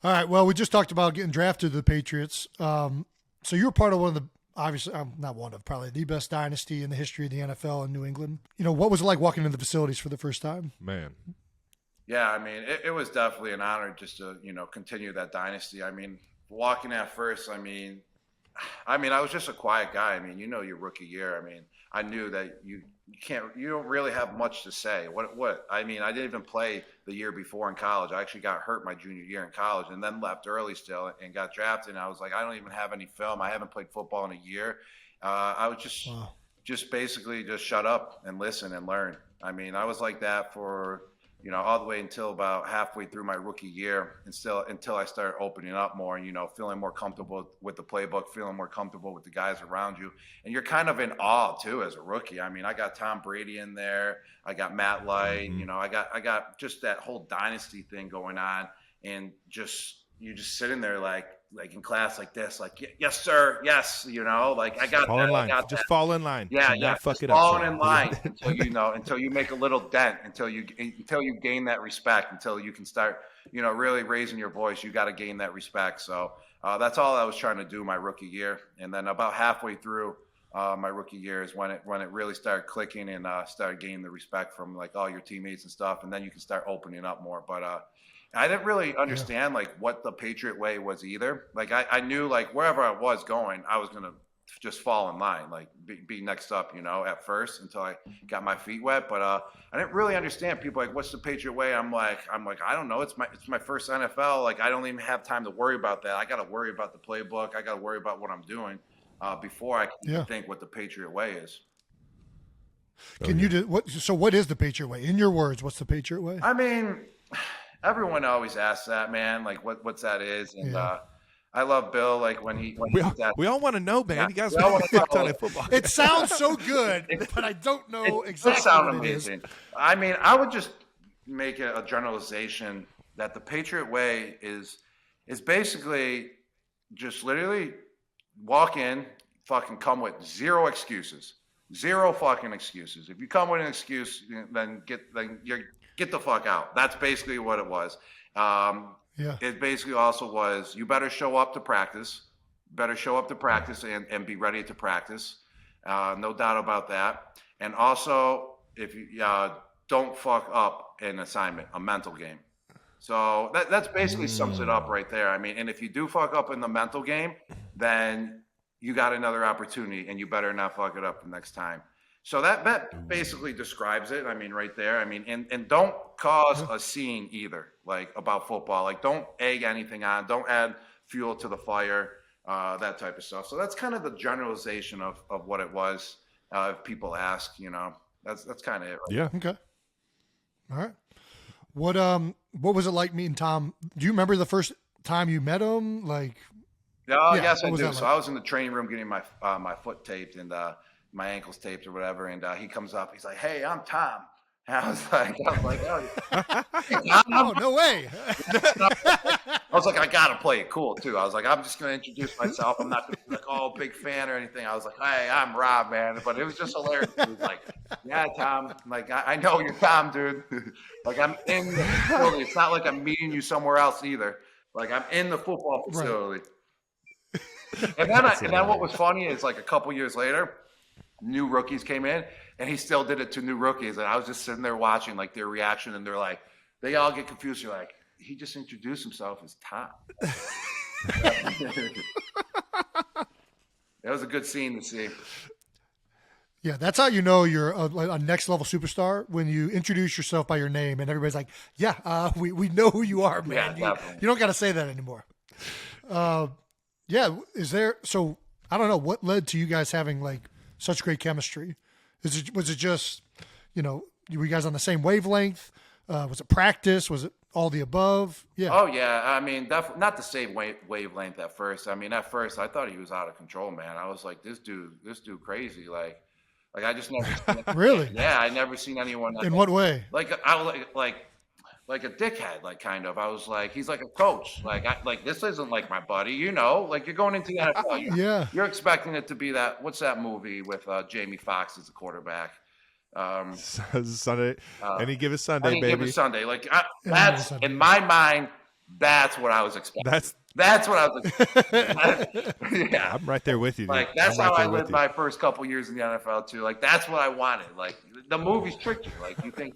All right. Well, we just talked about getting drafted to the Patriots. So you were part of one of the, obviously, not one of, probably the best dynasty in the history of the NFL in New England. What was it like walking into the facilities for the first time? Man. Yeah, I mean, it was definitely an honor just to, continue that dynasty. I mean, walking at first, I mean, I was just a quiet guy. I mean, your rookie year. I mean, I knew that you don't really have much to say. What? I mean, I didn't even play the year before in college. I actually got hurt my junior year in college and then left early still and got drafted. And I was like, I don't even have any film. I haven't played football in a year. I was just basically just shut up and listen and learn. I mean, I was like that for, all the way until about halfway through my rookie year, and still until I started opening up more and, feeling more comfortable with the playbook, feeling more comfortable with the guys around you. And you're kind of in awe too as a rookie. I mean, I got Tom Brady in there. I got Matt Light, I got just that whole dynasty thing going on, and you're just sitting there like in class like this, like, yes, sir. Yes. Like I got fall that. In line. I got just that. Fall in line. Yeah. Not fuck it up. Falling in line until you make a little dent, until you gain that respect, until you can start, really raising your voice. You got to gain that respect. So that's all I was trying to do my rookie year. And then about halfway through my rookie year is when it really started clicking and started gaining the respect from like all your teammates and stuff. And then you can start opening up more. But I didn't really understand like what the Patriot way was either. Like I knew like wherever I was going, I was going to just fall in line, like be next up, at first until I got my feet wet. But I didn't really understand. People like, what's the Patriot way? I'm like, I don't know. It's my first NFL. Like I don't even have time to worry about that. I got to worry about the playbook. I got to worry about what I'm doing. before I can even think what the Patriot way is. Can you do what? So what is the Patriot way? In your words, what's the Patriot way? I mean, everyone always asks that, man. Like what's that is, and I love Bill. Like when we all want to know, man. Yeah, you guys want to talk on football. It sounds so good, but I don't know exactly sound what amazing. it is. I mean, I would just make a generalization that the Patriot way is basically just literally walk in, fucking come with zero excuses. Zero fucking excuses. If you come with an excuse, then get the fuck out. That's basically what it was. It basically also was, you better show up to practice. And be ready to practice. No doubt about that. And also, if you don't fuck up an assignment, a mental game. So that's basically sums it up right there. I mean, and if you do fuck up in the mental game, then you got another opportunity, and you better not fuck it up the next time. So that basically describes it. I mean, right there. I mean, and don't cause a scene either, like about football. Like, don't egg anything on. Don't add fuel to the fire, that type of stuff. So that's kind of the generalization of what it was. If people ask, that's kind of it. Right? Yeah. Okay. All right. What was it like meeting Tom? Do you remember the first time you met him? Like. Yes, I do. Like? So I was in the training room getting my foot taped and my ankles taped or whatever, and he comes up. He's like, "Hey, I'm Tom." And I was like, "Oh, no way!" I was like, "I gotta play it cool too." I was like, "I'm just gonna introduce myself. I'm not gonna be like, oh, big fan or anything." I was like, "Hey, I'm Rob, man." But it was just hilarious. He was like, "Yeah, Tom. Like, I know you're Tom, dude. Like, I'm in the facility. It's not like I'm meeting you somewhere else either. Like, I'm in the football facility." Right. And then what was funny is, like, a couple years later, new rookies came in, and he still did it to new rookies. And I was just sitting there watching, like, their reaction, and they're like, they all get confused. You're like, he just introduced himself as Tom. That was a good scene to see. Yeah, that's how you know you're a next level superstar, when you introduce yourself by your name, and everybody's like, "Yeah, we know who you are, man." Yeah, you don't got to say that anymore. Yeah, so I don't know what led to you guys having like such great chemistry. Was it just, were you guys on the same wavelength? Was it practice? Was it all the above? Yeah. Oh yeah, I mean, not the same wavelength at first. I mean, at first I thought he was out of control, man. I was like, this dude crazy. Like I just never seen Really? Yeah, I never seen anyone. In what way? Like a dickhead, like, kind of. I was like, he's like a coach. Like this isn't like my buddy, like you're going into the NFL. You're expecting it to be that. What's that movie with Jamie Foxx as the quarterback? Sunday. Any given Sunday, baby. Any given Sunday. Like that's in my mind. That's what I was expecting. That's what I was expecting. Yeah, I'm right there with you. Dude. Like that's how I lived my first couple years in the NFL too. Like that's what I wanted. Like the movies trick you. Like you think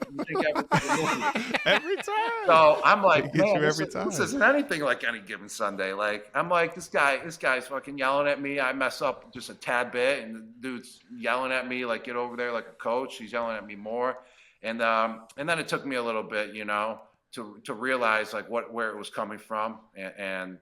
every time. So I'm like, man, this isn't anything like any given Sunday. Like I'm like, this guy's fucking yelling at me. I mess up just a tad bit, and the dude's yelling at me like, get over there like a coach. He's yelling at me more, and then it took me a little bit, to realize like where it was coming from and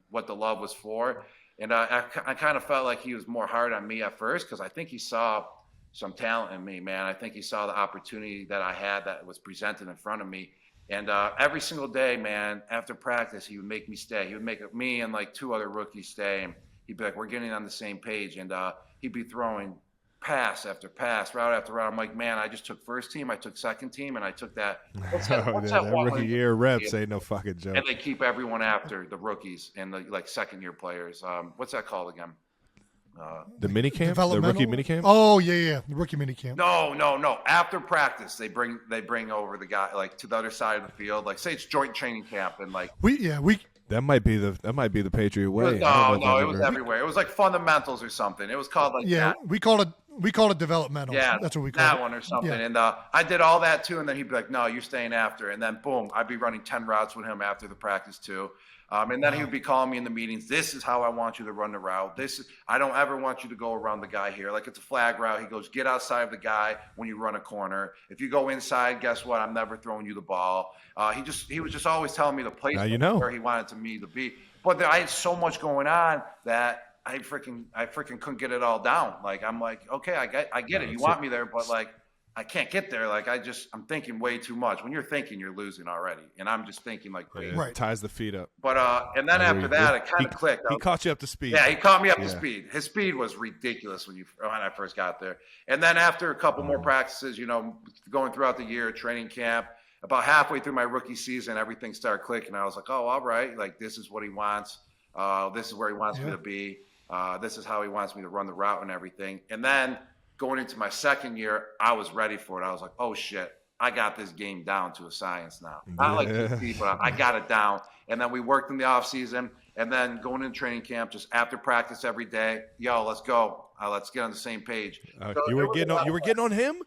what the love was for. And I kind of felt like he was more hard on me at first, because I think he saw some talent in me, man. I think he saw the opportunity that I had that was presented in front of me. And every single day, man, after practice, he would make me stay. He would make me and like two other rookies stay. And he'd be like, we're getting on the same page. And he'd be throwing pass after pass, route after route. I'm like, man, I just took first team, I took second team, and I took that. What's that rookie year reps ain't no fucking joke. And they keep everyone after the rookies and the like second year players. What's that called again? The mini camp, the rookie mini camp. Oh yeah, the rookie mini camp. No. After practice, they bring over the guy like to the other side of the field. Like say it's joint training camp, and like we. That might be the Patriot way. No, it was everywhere. It was like fundamentals or something. It was called like that. We called it developmental. Yeah, that's what we call that one or something. Yeah. And I did all that too, and then he'd be like, "No, you're staying after." And then boom, I'd be running 10 routes with him after the practice too. And then he would be calling me in the meetings. This is how I want you to run the route. I don't ever want you to go around the guy here. Like it's a flag route. He goes, get outside of the guy when you run a corner. If you go inside, guess what? I'm never throwing you the ball. He was just always telling me the place where he wanted me to be. But I had so much going on that I freaking couldn't get it all down. Like, I'm like, okay, I get it. You want me there, but like, I can't get there. Like, I'm thinking way too much. When you're thinking, you're losing already. And I'm just thinking like crazy. Right. Ties the feet up. But, and then after that, it kind of clicked. He caught you up to speed. Yeah, he caught me up to speed. His speed was ridiculous when I first got there. And then after a couple more practices, going throughout the year, training camp, about halfway through my rookie season, everything started clicking. I was like, oh, all right. Like, this is what he wants. This is where he wants me to be. This is how he wants me to run the route and everything. And then going into my second year, I was ready for it. I was like, oh, shit, I got this game down to a science now. Not like TV, but I got it down. And then we worked in the offseason. And then going into training camp, just after practice every day, let's go. Let's get on the same page. You were getting on him?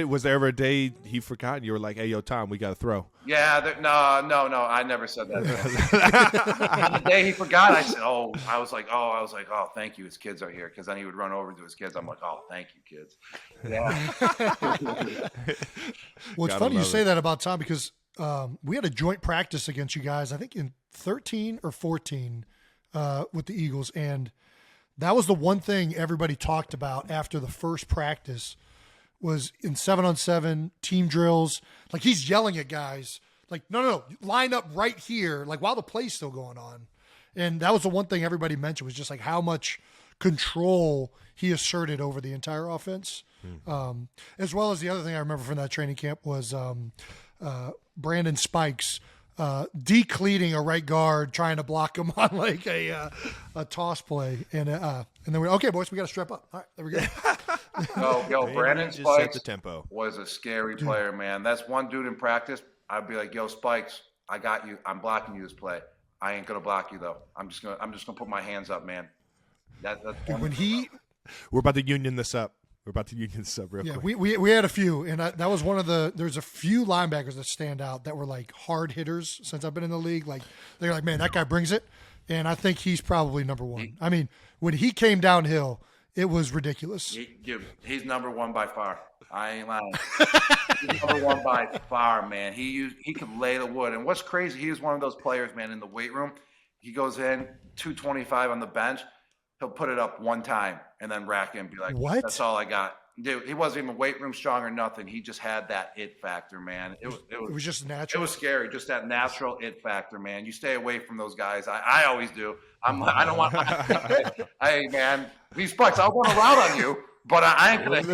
Was there ever a day he forgot and you were like, hey, yo, Tom, we got to throw? Yeah, no, I never said that. The day he forgot, I was like, oh, thank you. His kids are here. Because then he would run over to his kids. I'm like, oh, thank you, kids. Yeah. Well, it's funny you say that about Tom because we had a joint practice against you guys, I think in 13 or 14 with the Eagles. And that was the one thing everybody talked about after the first practice was in 7-on-7 team drills. Like he's yelling at guys like, no, line up right here. Like while the play's still going on. And that was the one thing everybody mentioned was just like how much control he asserted over the entire offense. As well as the other thing I remember from that training camp was Brandon Spikes decleating a right guard, trying to block him on like a toss play. And then okay, boys, we got to strap up. All right, there we go. Brandon Spikes was a scary player, man. That's one dude in practice. I'd be like, yo, Spikes, I got you. I'm blocking you this play. I ain't gonna block you though. I'm just gonna put my hands up, man. We're about to union this up. Real quick. Yeah, we had a few, and that was one of there's a few linebackers that stand out that were like hard hitters since I've been in the league. Like they're like, man, that guy brings it, and I think he's probably number one. I mean, when he came downhill, it was ridiculous. He's number one by far. I ain't lying. He's number one by far, man. He could lay the wood. And what's crazy, he was one of those players, man, in the weight room. He goes in, 225 on the bench. He'll put it up one time and then rack it and be like, what? That's all I got. Dude, he wasn't even weight room strong or nothing. He just had that it factor, man. It was just natural. It was scary, just that natural it factor, man. You stay away from those guys. I always do. I don't want – hey, man, these Spikes, I'll run around on you, but I ain't going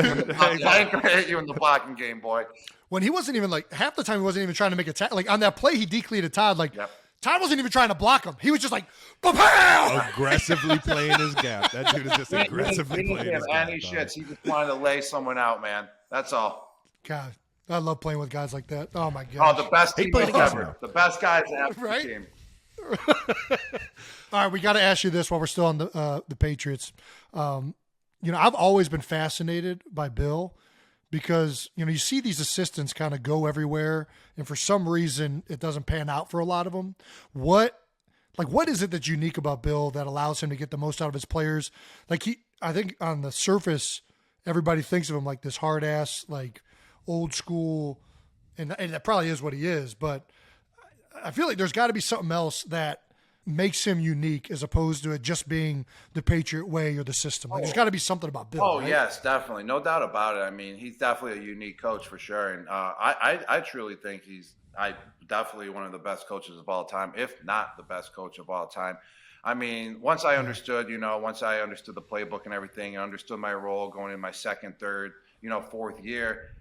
to hit you in the blocking game, boy. When he wasn't even like – half the time he wasn't even trying to make a tackle. Like on that play, he decleated Todd like – Todd wasn't even trying to block him. He was just like, "Pow!" Aggressively playing his gap. That dude is just aggressively playing his gap. Any shits. He just wanted to lay someone out, man. That's all. God, I love playing with guys like that. Oh, my God. Oh, the best team ever. The best guys ever. Right? The team. All right, we got to ask you this while we're still on the Patriots. I've always been fascinated by Bill because, you see these assistants kind of go everywhere, and for some reason it doesn't pan out for a lot of them. What is it that's unique about Bill that allows him to get the most out of his players? I think on the surface, everybody thinks of him like this hard ass, like old school, and that probably is what he is, but I feel like there's got to be something else that makes him unique as opposed to it just being the Patriot way or the system. There's got to be something about Bill. Oh, right? Yes, definitely. No doubt about it. I mean, he's definitely a unique coach for sure. And I truly think he's definitely one of the best coaches of all time, if not the best coach of all time. I mean, once I understood the playbook and everything, and understood my role going in my second, third, fourth year,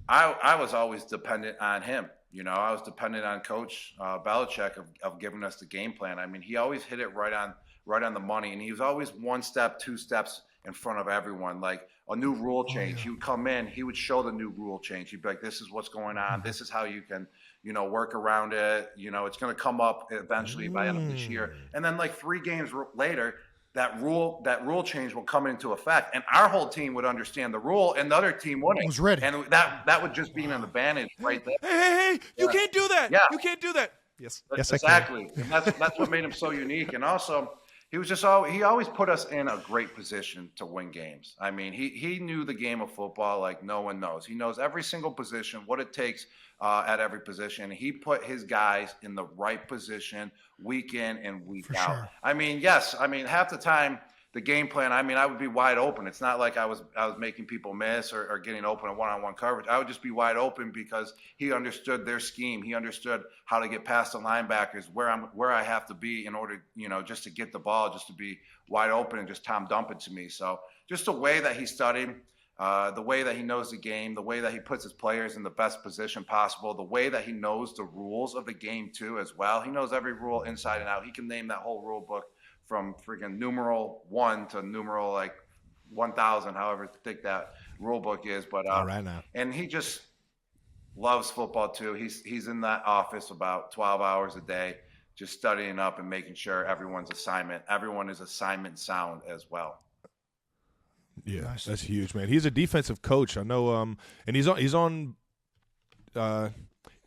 I was always dependent on him. I was dependent on Coach Belichick of giving us the game plan. I mean, he always hit it right on the money, and he was always one step, two steps in front of everyone. Like a new rule change, he would come in, he would show the new rule change. He'd be like, "This is what's going on. This is how you can, work around it. It's going to come up eventually by the end of this year." And then like 3 games later, that rule change will come into effect, and our whole team would understand the rule, and the other team wouldn't. Was ready, and that would just be an advantage right there. Hey! You can't do that. Yeah. You can't do that. Yes, exactly. And that's what made him so unique. And also, he always put us in a great position to win games. I mean, he knew the game of football like no one knows. He knows every single position, what it takes at every position. He put his guys in the right position week in and week out. Sure. I mean, yes. I mean, half the time the game plan, I mean, I would be wide open. It's not like I was making people miss or getting open in one-on-one coverage. I would just be wide open because he understood their scheme. He understood how to get past the linebackers, where I have to be in order, just to get the ball, just to be wide open and just Tom dump it to me. So just the way that he studied, the way that he knows the game, the way that he puts his players in the best position possible, the way that he knows the rules of the game too as well. He knows every rule inside and out. He can name that whole rule book from freaking numeral 1 to numeral like 1,000, however thick that rule book is. But right now. And he just loves football too. He's in that office about 12 hours a day, just studying up and making sure everyone is assignment sound as well. Yeah, nice. That's huge, man. He's a defensive coach. I know, and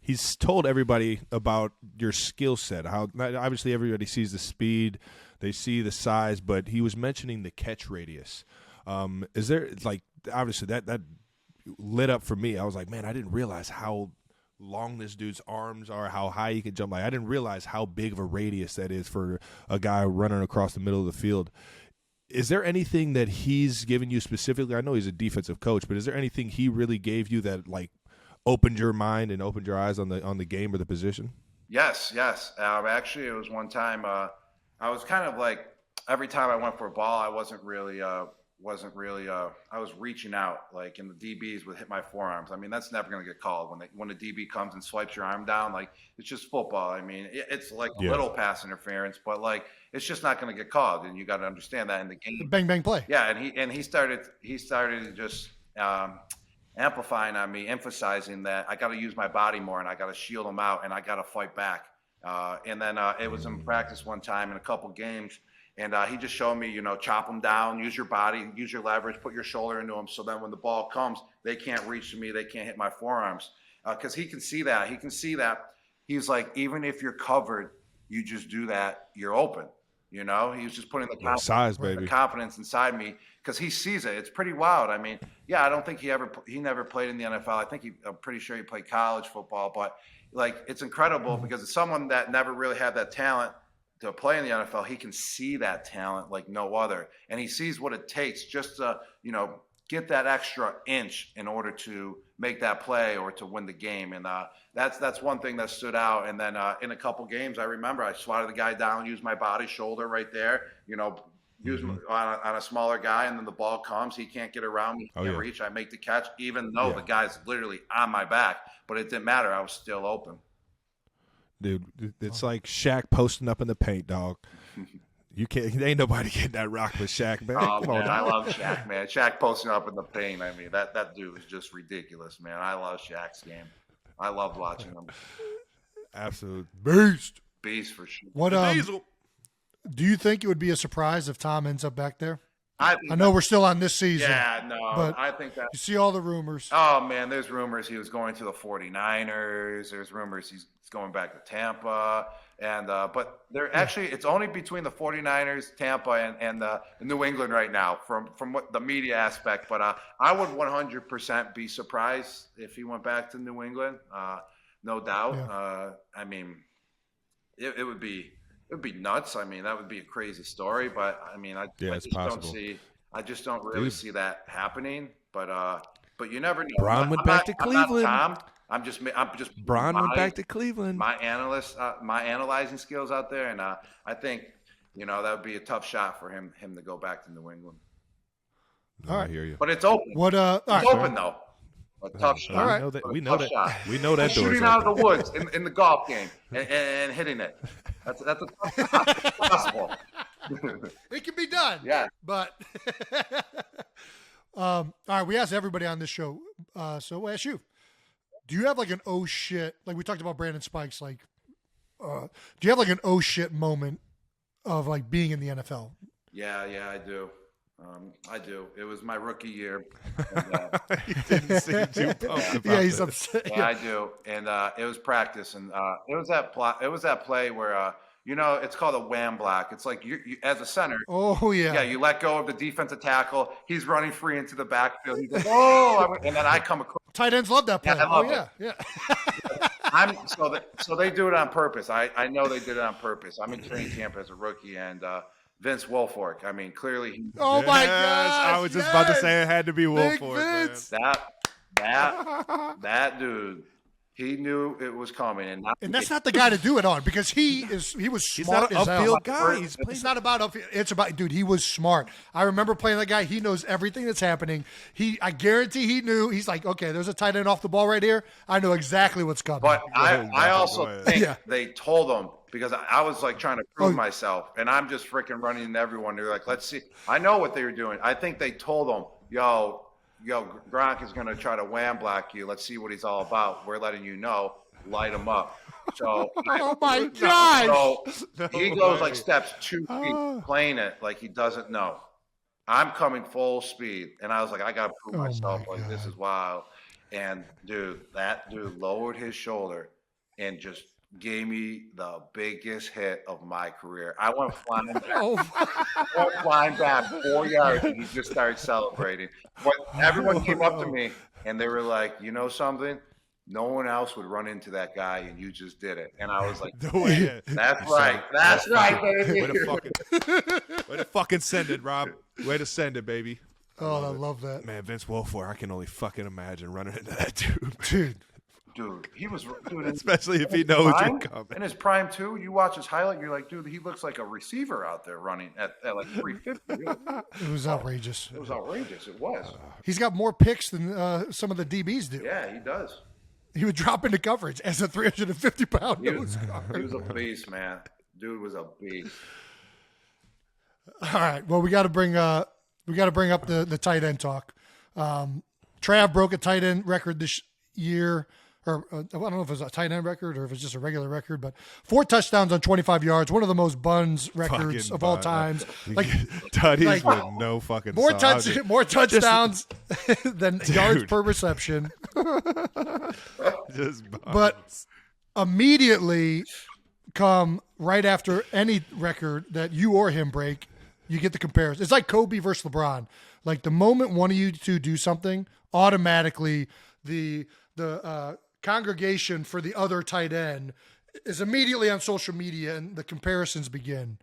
he's told everybody about your skill set. How obviously everybody sees the speed, they see the size, but he was mentioning the catch radius. Is there obviously that lit up for me? I was like, man, I didn't realize how long this dude's arms are, how high he can jump. I didn't realize how big of a radius that is for a guy running across the middle of the field. Is there anything that he's given you specifically? I know he's a defensive coach, but is there anything he really gave you that opened your mind and opened your eyes on the game or the position? Yes. Actually, it was one time I was kind of like every time I went for a ball, I wasn't really I was reaching out and the DBs would hit my forearms. I mean, that's never going to get called when the DB comes and swipes your arm down. It's just football. I mean, it's a little pass interference, but it's just not going to get called, and you got to understand that in the game. Bang bang play. Yeah, and he started just amplifying on me, emphasizing that I got to use my body more and I got to shield him out and I got to fight back. And then it was in practice one time in a couple games. And he just showed me, chop them down, use your body, use your leverage, put your shoulder into them. So then when the ball comes, they can't reach to me. They can't hit my forearms because he can see that. He can see that. He's like, even if you're covered, you just do that. You're open. He was just putting the confidence inside me because he sees it. It's pretty wild. I mean, yeah, I don't think he never played in the NFL. I'm pretty sure he played college football, but it's incredible because it's someone that never really had that talent to play in the NFL. He can see that talent like no other. And he sees what it takes just to, get that extra inch in order to make that play or to win the game. And that's one thing that stood out. And then in a couple games, I remember I swatted the guy down, used my body, shoulder right there, use on a smaller guy, and then the ball comes. He can't get around me, can't reach. I make the catch, even though the guy's literally on my back. But it didn't matter. I was still open. Dude, it's like Shaq posting up in the paint, dog. You can't. Ain't nobody getting that rock with Shaq, man. Oh, man, I love Shaq, man. Shaq posting up in the paint. I mean, that dude is just ridiculous, man. I love Shaq's game. I loved watching him. Absolute beast for sure. What do you think it would be a surprise if Tom ends up back there? I know that, we're still on this season. Yeah, no, but I think that you see all the rumors. Oh man, there's rumors he was going to the 49ers. There's rumors he's going back to Tampa, and but they're actually it's only between the 49ers, Tampa, and New England right now from what the media aspect. But I would 100% be surprised if he went back to New England. No doubt. Yeah. I mean, it would be. It would be nuts. I mean, that would be a crazy story, but I mean, I just don't really see that happening. But you never know. Bron went back to Cleveland. I'm just. Bron went back to Cleveland. My analyzing skills out there, and I think that would be a tough shot for him to go back to New England. All right, I hear you. But it's open. It's open though. A tough shot. All right. We know that. Shooting out of the woods in the golf game and hitting it. That's possible. It can be done. Yeah. But all right, we asked everybody on this show. So we'll ask you. Do you have an oh shit, like we talked about Brandon Spikes, do you have an oh shit moment of being in the NFL? Yeah, I do. I do. It was my rookie year. And, He didn't seem too pumped about Yeah, he's that. upset. yeah, I do. And it was practice, and it was that play where it's called a wham block. It's like you as a center. Oh yeah. Yeah, you let go of the defensive tackle. He's running free into the backfield. He goes, oh, and then I come across. Tight ends love that play. Yeah, I love yeah. So they do it on purpose. I know they did it on purpose. I'm in training camp as a rookie, and Vince Wilfork. I mean, clearly Oh my Yes, gosh! I was just about to say it had to be Big Wilfork, man. Vince. that dude, he knew it was coming, And that's not the guy to do it on because he was He's smart not an as hell. upfield guy. He's playing. It's not about upfield. It's about, dude, he was smart. I remember playing that guy. He knows everything that's happening. I guarantee he knew. He's like, okay, there's a tight end off the ball right here. I know exactly what's coming. But I also think Yeah. they told him because I was like trying to prove myself, and I'm just freaking running into everyone. They're like, let's see. I know what they were doing. I think they told him, yo, Gronk is going to try to wham block you. Let's see what he's all about. We're letting you know. Light him up. So, oh my gosh. So he goes like steps 2 feet, playing it like he doesn't know. I'm coming full speed, and I was like, I gotta prove myself. Like this is wild. And dude, that dude lowered his shoulder and just gave me the biggest hit of my career. I went flying back 4 yards, and he just started celebrating. But everyone came up to me, and they were like, you know something? No one else would run into that guy, and you just did it. And I was like, that's right. That's right, baby. Way to fucking send it, Rob. Way to send it, baby. Oh, I love that. Man, Vince Wilfork, I can only fucking imagine running into that Dude. Dude, he was especially if he knows you're coming. In his prime, too, you watch his highlight, you're like, dude, he looks like a receiver out there running at like 350. It was outrageous. It was outrageous. It was. He's got more picks than some of the DBs do. Yeah, he does. He would drop into coverage as a 350-pound nose guard. He was a beast, man. Dude was a beast. All right. Well, we got to bring up the tight end talk. Trav broke a tight end record this year, or I don't know if it was a tight end record or if it's just a regular record, but 4 touchdowns on 25 yards, one of the most buns records of all times. Like tutties with no fucking more touchdowns than yards per reception. But immediately come right after any record that you or him break, you get the comparison. It's like Kobe versus LeBron. Like the moment one of you two do something, automatically the congregation for the other tight end is immediately on social media and the comparisons begin.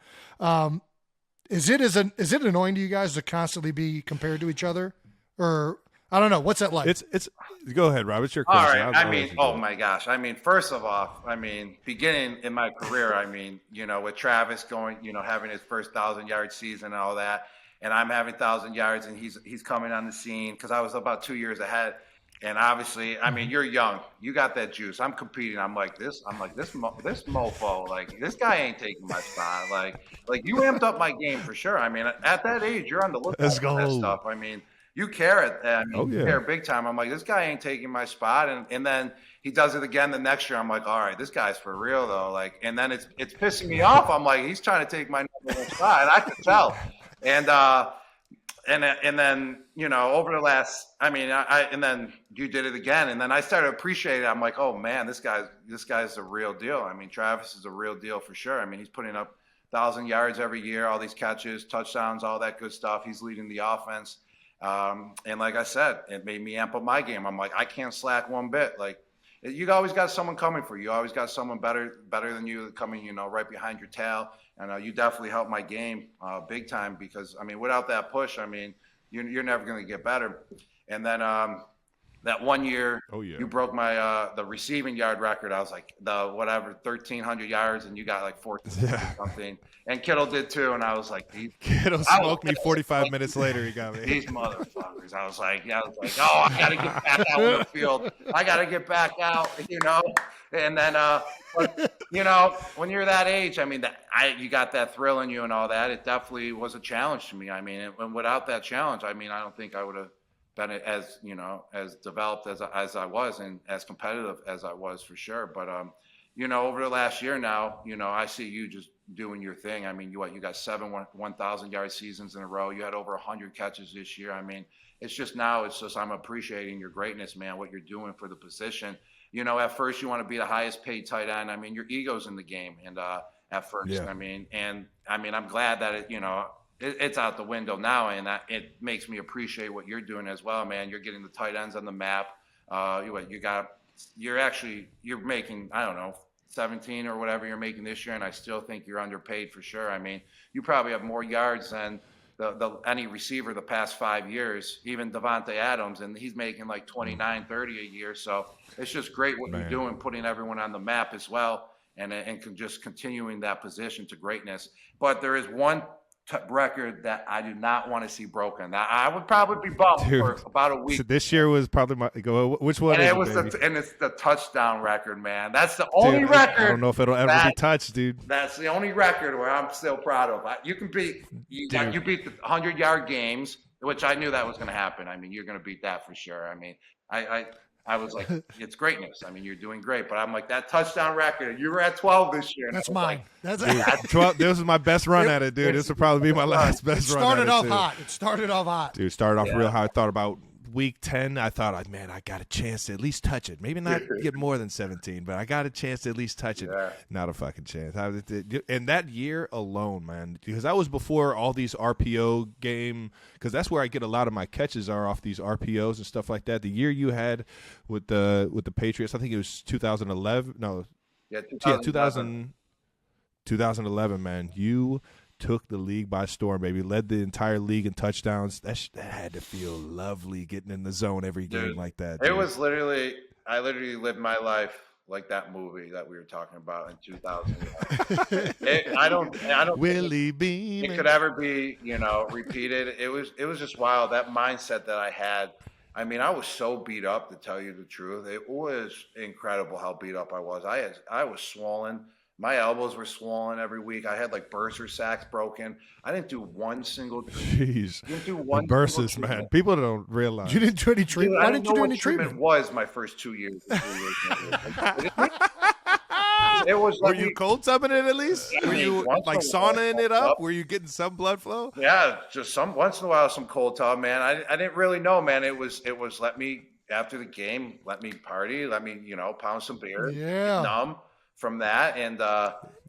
Is it annoying to you guys to constantly be compared to each other? Or I don't know. What's that like? It's go ahead, Rob. It's your question. All right. I mean, oh my gosh. I mean, first of all, beginning in my career, with Travis going, having his first 1,000-yard season and all that, and I'm having 1,000 yards, and he's coming on the scene because I was about 2 years ahead. And obviously, you're young. You got that juice. I'm competing. I'm like this mofo. Like this guy ain't taking my spot. Like you amped up my game for sure. At that age, you're on the lookout for that stuff. You care you care big time. I'm like, this guy ain't taking my spot. And then he does it again the next year. I'm like, all right, this guy's for real though. Like, and then it's pissing me off. I'm like, he's trying to take my number 1 spot, and I can tell. And then, over the last, and then you did it again. And then I started appreciating it. I'm like, oh man, this guy's a real deal. Travis is a real deal for sure. He's putting up 1,000 yards every year, all these catches, touchdowns, all that good stuff. He's leading the offense. And like I said, it made me amp up my game. I'm like, I can't slack one bit. Like you always got someone coming for you. You always got someone better than you coming, right behind your tail. And you definitely helped my game big time because, without that push, you're never going to get better. And then that 1 year, you broke my the receiving yard record. I was like, 1,300 yards, and you got like 14 or something. And Kittle did too, and I was like, Kittle smoked me 45 minutes later. He got me. These motherfuckers. I was like, oh, I got to get back out on the field. I got to get back out, And then, when you're that age, you got that thrill in you and all that. It definitely was a challenge to me. And without that challenge, I don't think I would have been as developed as I was and as competitive as I was for sure. But over the last year now, I see you just doing your thing. You got 7 1,000-yard seasons in a row. You had over 100 catches this year. It's just I'm appreciating your greatness, man. What you're doing for the position. At first you want to be the highest paid tight end. Your ego's in the game, and at first, I'm glad that it's out the window now, and that it makes me appreciate what you're doing as well, man. You're getting the tight ends on the map. You're making, I don't know, 17 or whatever you're making this year, and I still think you're underpaid for sure. I mean, you probably have more yards than any receiver the past 5 years, even Devontae Adams, and he's making like 29, 30 a year. So it's just great what you're doing, putting everyone on the map as well, and just continuing that position to greatness. But there is one record that I do not want to see broken. Now, I would probably be bummed for about a week. So this year was probably which one and is it, and it's the touchdown record, man. That's the only record. I don't know if it'll ever be touched, dude. That's the only record where I'm still proud of. You can beat you beat the 100-yard games, which I knew that was going to happen. I mean, you're going to beat that for sure. I mean, I was like, it's greatness. I mean, you're doing great. But I'm like, that touchdown record, you were at 12 this year. That's mine. Like, That's 12. This was my best run at it, dude. This will probably be my last best run at it. It started off hot. Dude, started off real high. I thought about week 10, I thought, man, I got a chance to at least touch it. Maybe not get more than 17, but I got a chance to at least touch it. Yeah. Not a fucking chance. And that year alone, man, because that was before all these RPO game, because that's where I get a lot of my catches are off these RPOs and stuff like that. The year you had with the Patriots, I think it was 2011. No. Yeah, 2011, man. You took the league by storm, baby. Led the entire league in touchdowns. That had to feel lovely getting in the zone every game like that. It was literally, I literally lived my life like that movie that we were talking about in 2000. I don't Willie Beam. It could ever be, repeated. It was just wild. That mindset that I had. I mean, I was so beat up, to tell you the truth. It was incredible how beat up I was. I was swollen. My elbows were swollen every week. I had like bursa sacks broken. I didn't do one single treatment. Jeez. Didn't do one bursts, man. People don't realize. You didn't do any treatment? Why didn't you do any treatment? It was my first 2 years. It was. Were you cold tubbing it at least? Were you like saunaing it up? Were you getting some blood flow? Yeah, just once in a while, some cold tub, man. I didn't really know, man. It was let me, after the game, let me party, let me, pound some beer, get numb from that, and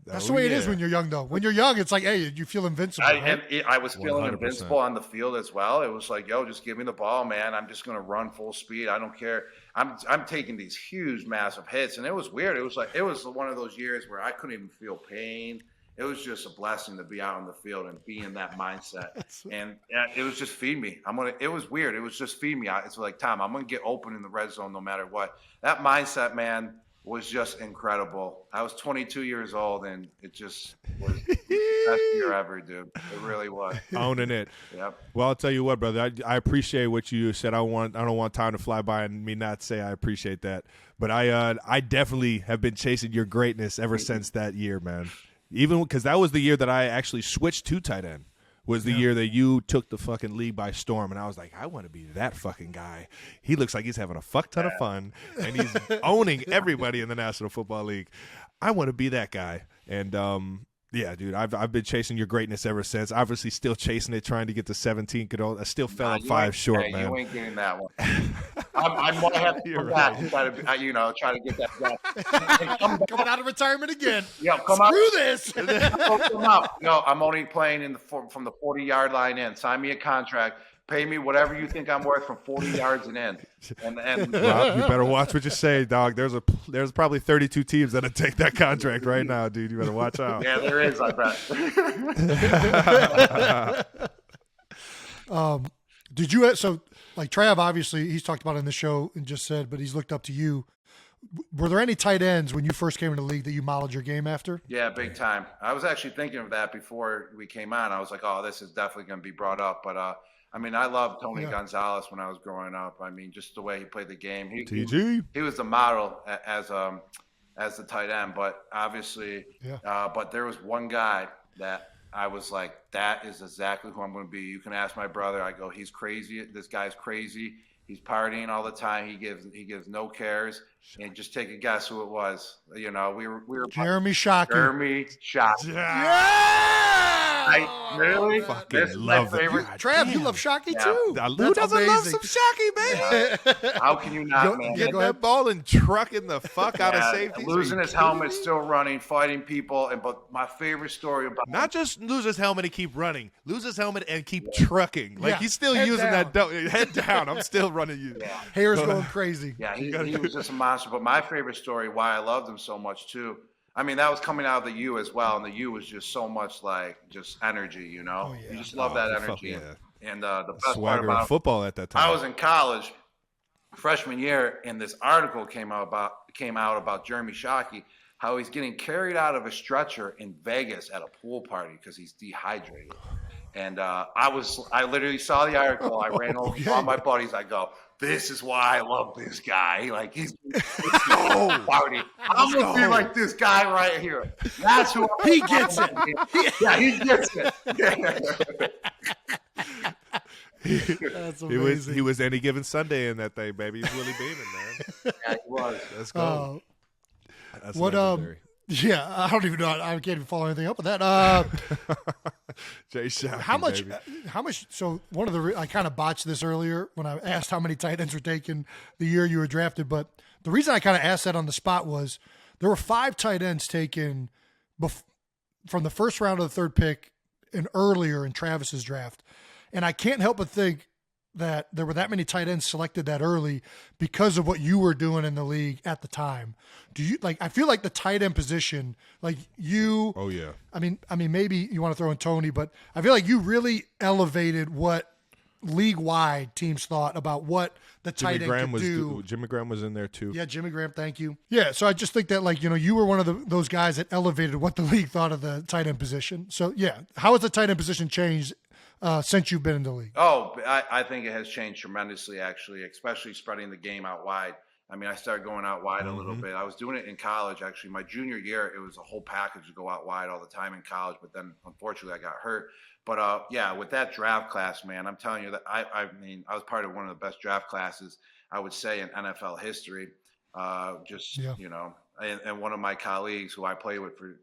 that's the way it is when you're young, though. When you're young, it's like, hey, you feel invincible. I was feeling 100%. invincible on the field as well. It was like, yo, just give me the ball, man. I'm just gonna run full speed. I don't care. I'm taking these huge, massive hits, and it was weird. It was one of those years where I couldn't even feel pain. It was just a blessing to be out on the field and be in that mindset. And it was just feed me. It was weird. It was just feed me. It's like, Tom, I'm gonna get open in the red zone no matter what. That mindset, man, was just incredible. I was 22 years old, and it just was the best year ever, dude. It really was. Owning it. Yep. Well, I'll tell you what, brother. I appreciate what you said. I don't want time to fly by and me not say I appreciate that. But I definitely have been chasing your greatness ever since that year, man. Even because that was the year that I actually switched to tight end. Was the year that you took the fucking league by storm, and I was like, I want to be that fucking guy. He looks like he's having a fuck ton of fun, and he's owning everybody in the National Football League. I want to be that guy, and yeah, dude, I've been chasing your greatness ever since. Obviously, still chasing it, trying to get to 17. I still fell at 5 short, man. You ain't getting that one. I might have to come back and try to get that guy. Coming out of retirement again. Yeah, Screw this. Come out. No, I'm only playing from the 40-yard line in. Sign me a contract. Pay me whatever you think I'm worth from 40 yards and in. And Rob, you better watch what you say, dog. There's probably 32 teams that'll take that contract right now, dude. You better watch out. Yeah, there is, I bet. Did you like Trav? Obviously, he's talked about it in the show and just said, but he's looked up to you. Were there any tight ends when you first came into the league that you modeled your game after? Yeah, big time. I was actually thinking of that before we came on. I was like, oh, this is definitely going to be brought up, but I mean, I loved Tony Gonzalez when I was growing up. I mean, just the way he played the game. He was the model as the tight end, but obviously, but there was one guy that I was like, that is exactly who I'm going to be. You can ask my brother. I go, he's crazy. This guy's crazy. He's partying all the time. He gives no cares. And just take a guess who it was. We were Jeremy Shockey. Jeremy Shockey. Yeah! I really fucking love my favorite. Trav, you love Shockey too. Who doesn't love some Shockey, baby? Yeah. How can you not, man? Get that ball and trucking the fuck out of safety. Losing his helmet, still running, fighting people. But my favorite story about not just lose his helmet and keep running, lose his helmet and keep trucking. Like he's still head using down. that head down. I'm still running you. Hair's going crazy. Yeah, he was just a monster. But my favorite story, why I loved him so much too, I mean, that was coming out of the U as well, and the U was just so much like just energy, you know. Oh, yeah. You just love that energy. Yeah. And the best part Swagger about of football at that time. I was in college, freshman year, and this article came out about Jeremy Shockey, how he's getting carried out of a stretcher in Vegas at a pool party because he's dehydrated. And I literally saw the article. I ran over to all my buddies. I go, this is why I love this guy. Like he's party. I'm gonna be like this guy right here. That's who he gets it. Yeah, he gets it. That's amazing. He was any given Sunday in that thing, baby. He's Willie Beeman, man. Yeah, he was. Let's go. That's what legendary. Yeah, I don't even know. I can't even follow anything up with that. Jay Shockey, how much? baby. How much? So one of the I kind of botched this earlier when I asked how many tight ends were taken the year you were drafted. But the reason I kind of asked that on the spot was there were 5 tight ends taken from the first round of the 3rd pick and earlier in Travis's draft, and I can't help but think that there were that many tight ends selected that early because of what you were doing in the league at the time. Do you I feel like the tight end position, like you, Oh yeah. I mean, maybe you want to throw in Tony, but I feel like you really elevated what league-wide teams thought about what the tight end could do. Jimmy Graham was in there too. Yeah, Jimmy Graham, thank you. Yeah, so I just think that, you were one of those guys that elevated what the league thought of the tight end position. So, yeah, how has the tight end position changed since you've been in the league? Oh, I think it has changed tremendously, actually, especially spreading the game out wide. I mean, I started going out wide a little bit. I was doing it in college, actually. My junior year, it was a whole package to go out wide all the time in college, but then, unfortunately, I got hurt. But, yeah, with that draft class, man, I'm telling you that I was part of one of the best draft classes, I would say, in NFL history. You know, and one of my colleagues who I play with for,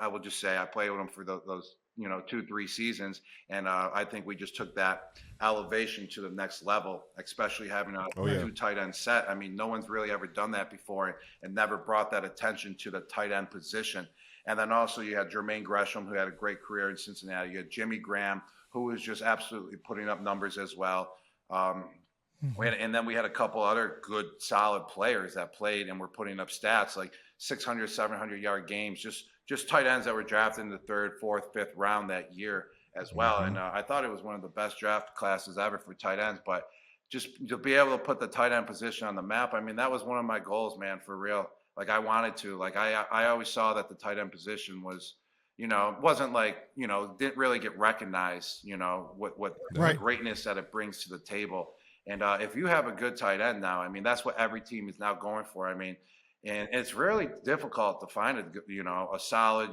I will just say I played with him for those 2-3 seasons. And I think we just took that elevation to the next level, especially having a 2 tight end set. I mean, no one's really ever done that before and never brought that attention to the tight end position. And then also you had Jermaine Gresham, who had a great career in Cincinnati. You had Jimmy Graham, who was just absolutely putting up numbers as well. And then we had a couple other good, solid players that played and were putting up stats like 600, 700-yard games, just tight ends that were drafted in the 3rd, 4th, 5th round that year as well. And I thought it was one of the best draft classes ever for tight ends. But just to be able to put the tight end position on the map, I mean, that was one of my goals, man, for real. Like, I wanted to. Like, I always saw that the tight end position was, wasn't like, didn't really get recognized, what the greatness that it brings to the table. And if you have a good tight end now, I mean, that's what every team is now going for. I mean, and it's really difficult to find a solid,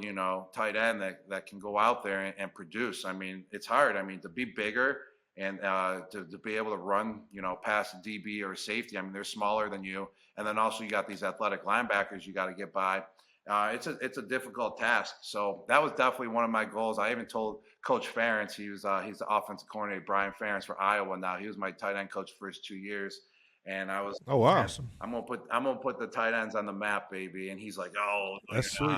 tight end that can go out there and produce. I mean, it's hard. I mean, to be bigger and to be able to run, past a DB or a safety. I mean, they're smaller than you. And then also you got these athletic linebackers you got to get by. It's a difficult task. So that was definitely one of my goals. I even told Coach Ferentz, he's the offensive coordinator, Brian Ferentz for Iowa now. He was my tight end coach for his 2 years. And I was, oh wow, awesome. I'm gonna put the tight ends on the map, baby. And he's like, oh, that's sweet.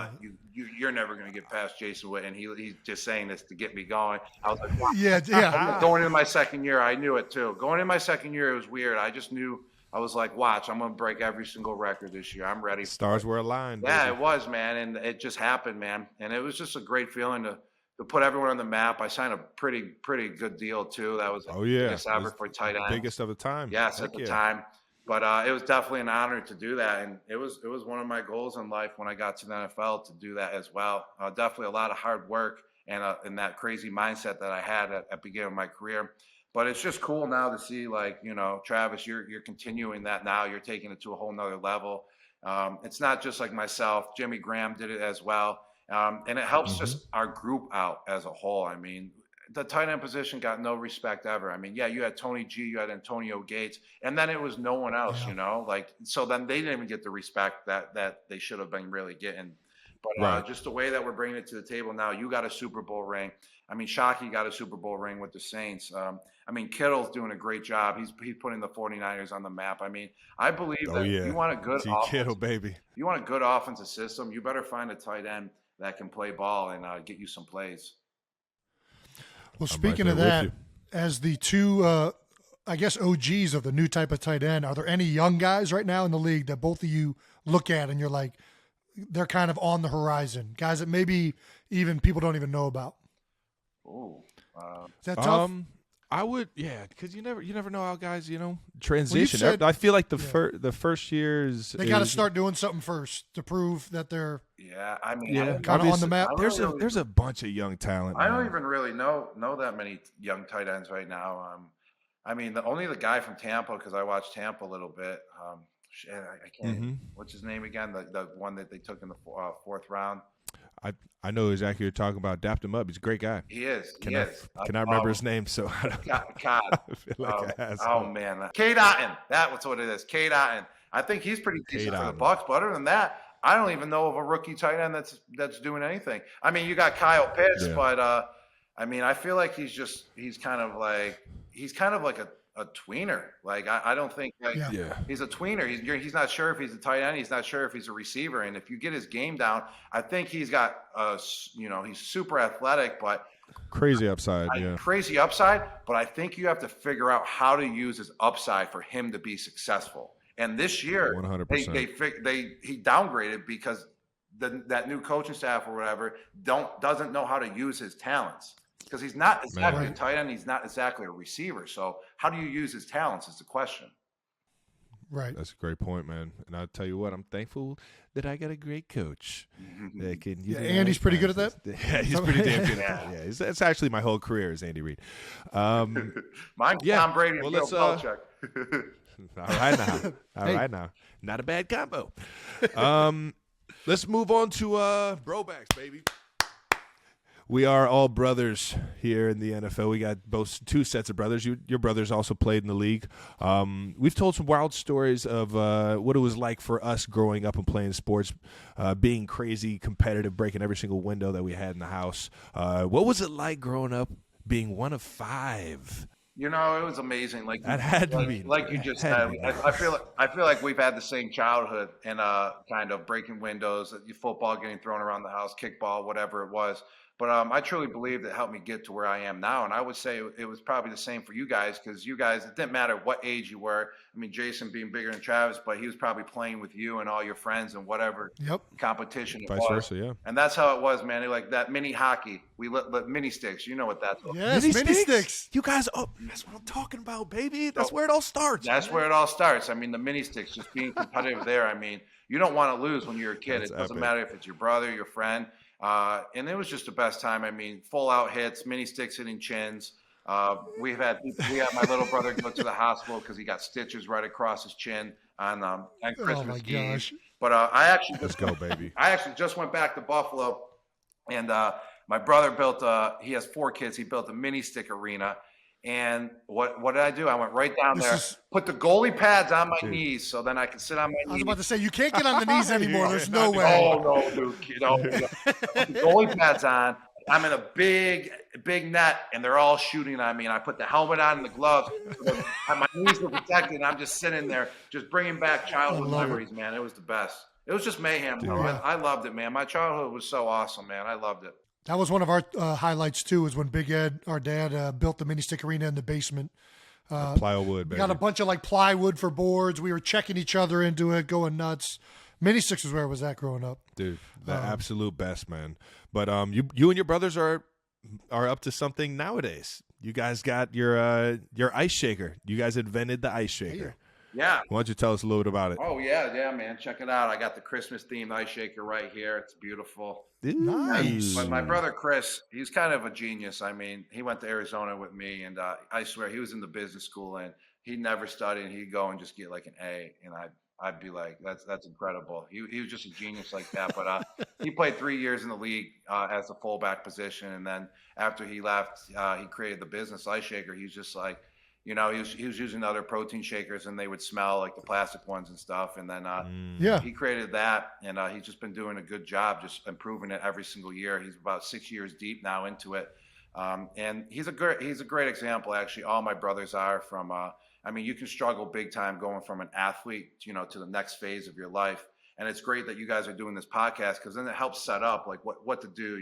You're never gonna get past Jason Witten. And he's just saying this to get me going. I was like, wow. Yeah. Going into my second year, I knew it too. Going into my second year, it was weird. I just knew. I was like, watch, I'm gonna break every single record this year. I'm ready. Stars were aligned. Yeah, baby. It was, man, and it just happened, man. And it was just a great feeling to put everyone on the map. I signed a pretty good deal too. That was the biggest ever for tight end. Biggest of the time. Yes, at the time. But it was definitely an honor to do that, and it was one of my goals in life when I got to the NFL to do that as well. Definitely a lot of hard work and that crazy mindset that I had at the beginning of my career. But it's just cool now to see, like, Travis, you're continuing that now. You're taking it to a whole nother level. It's not just like myself. Jimmy Graham did it as well. And it helps just our group out as a whole. I mean, the tight end position got no respect ever. I mean, yeah, you had Tony G, you had Antonio Gates, and then it was no one else, so then they didn't even get the respect that they should have been really getting. But just the way that we're bringing it to the table now, you got a Super Bowl ring. I mean, Shockey got a Super Bowl ring with the Saints. I mean, Kittle's doing a great job. He's putting the 49ers on the map. I mean, I believe that if you want a good Kittle, baby. If you want a good offensive system, you better find a tight end that can play ball and get you some plays. Well, speaking of that, as the two, I guess, OGs of the new type of tight end, are there any young guys right now in the league that both of you look at and you're like, they're kind of on the horizon? Guys that maybe even people don't even know about. Ooh. Is that tough? I would, because you never know how guys, transition. said- I feel like the first years They got to start doing something first to prove that they're Yeah, I mean, Yeah, kind of on the map. There's a bunch of young talent. I don't man. even really know that many young tight ends right now. I mean, only the guy from Tampa, because I watched Tampa a little bit. I can't. What's his name again? The one that they took in the fourth round. I know exactly what you're talking about. Dapped him up. He's a great guy. He is. Can I remember his name? So I don't God. I feel like I asked him. Man, Cade Otton. That's what it is. Cade Otton. I think he's pretty decent for the Bucs. But other than that, I don't even know of a rookie tight end that's doing anything. I mean, you got Kyle Pitts, but I mean, I feel like he's kind of like a tweener. Like I don't think he's a tweener. He's not sure if he's a tight end. He's not sure if he's a receiver. And if you get his game down, I think he's got he's super athletic, but crazy upside. Crazy upside. But I think you have to figure out how to use his upside for him to be successful. And this year, 100%. he downgraded because that new coaching staff or whatever doesn't know how to use his talents. Because he's not exactly a tight end, he's not exactly a receiver. So how do you use his talents is the question. Right. That's a great point, man. And I'll tell you what, I'm thankful that I got a great coach. That can, Andy's pretty good at that? Yeah, he's pretty damn good at that. Yeah, it's actually my whole career is Andy Reid. Mine's Tom Brady and Bill Belichick. All right now. Not a bad combo. Let's move on to Brobacks, baby. We are all brothers here in the NFL. We got both two sets of brothers. Your brothers also played in the league. We've told some wild stories of what it was like for us growing up and playing sports, being crazy, competitive, breaking every single window that we had in the house. What was it like growing up being one of five? It was amazing. Like that had to be. Like you just said, I feel like we've had the same childhood and kind of breaking windows, football getting thrown around the house, kickball, whatever it was. But I truly believe it helped me get to where I am now. And I would say it was probably the same for you guys because you guys, it didn't matter what age you were. I mean, Jason being bigger than Travis, but he was probably playing with you and all your friends and whatever competition it was. Vice versa, yeah. And that's how it was, man. Like that mini hockey. We lit mini sticks. You know what that's about. Yes, mini sticks. You guys, that's what I'm talking about, baby. That's where it all starts. That's where it all starts. I mean, the mini sticks, just being competitive there. I mean, you don't want to lose when you're a kid. It doesn't matter if it's your brother, your friend. And it was just the best time. I mean, full out hits, mini sticks hitting chins. We had my little brother go to the hospital because he got stitches right across his chin on Christmas Eve. Gosh. But I actually let's go, baby. I actually just went back to Buffalo, and my brother built. He has 4 kids. He built a mini stick arena. And what did I do? I went right down there, put the goalie pads on my knees so then I could sit on my knees. I was about to say, you can't get on the knees anymore. There's no way. Oh, no, dude. Put the goalie pads on. I'm in a big net, and they're all shooting on me. And I put the helmet on and the gloves. So my knees were protected, and I'm just sitting there, just bringing back childhood memories, man. It was the best. It was just mayhem, though. I loved it, man. My childhood was so awesome, man. I loved it. That was one of our highlights, too, is when Big Ed, our dad, built the mini stick arena in the basement. Plywood, baby. We got a bunch of plywood for boards. We were checking each other into it, going nuts. Mini sticks was where it was at growing up. Dude, the absolute best, man. But you and your brothers are up to something nowadays. You guys got your ice shaker. You guys invented the ice shaker. Yeah. Why don't you tell us a little bit about it? Oh, yeah, man. Check it out. I got the Christmas-themed ice shaker right here. It's beautiful. Nice. But my brother Chris, he's kind of a genius. I mean, he went to Arizona with me, and I swear he was in the business school, and he never studied, and he'd go and just get like an A, and I'd be like, that's incredible. He was just a genius like that. But he played 3 years in the league as a fullback position, and then after he left, he created the business ice shaker. He was just like, he was using other protein shakers, and they would smell like the plastic ones and stuff. And then he created that, and he's just been doing a good job, just improving it every single year. He's about 6 years deep now into it, and he's a great example. Actually, all my brothers are from. I mean, you can struggle big time going from an athlete, to the next phase of your life. And it's great that you guys are doing this podcast because then it helps set up like what to do,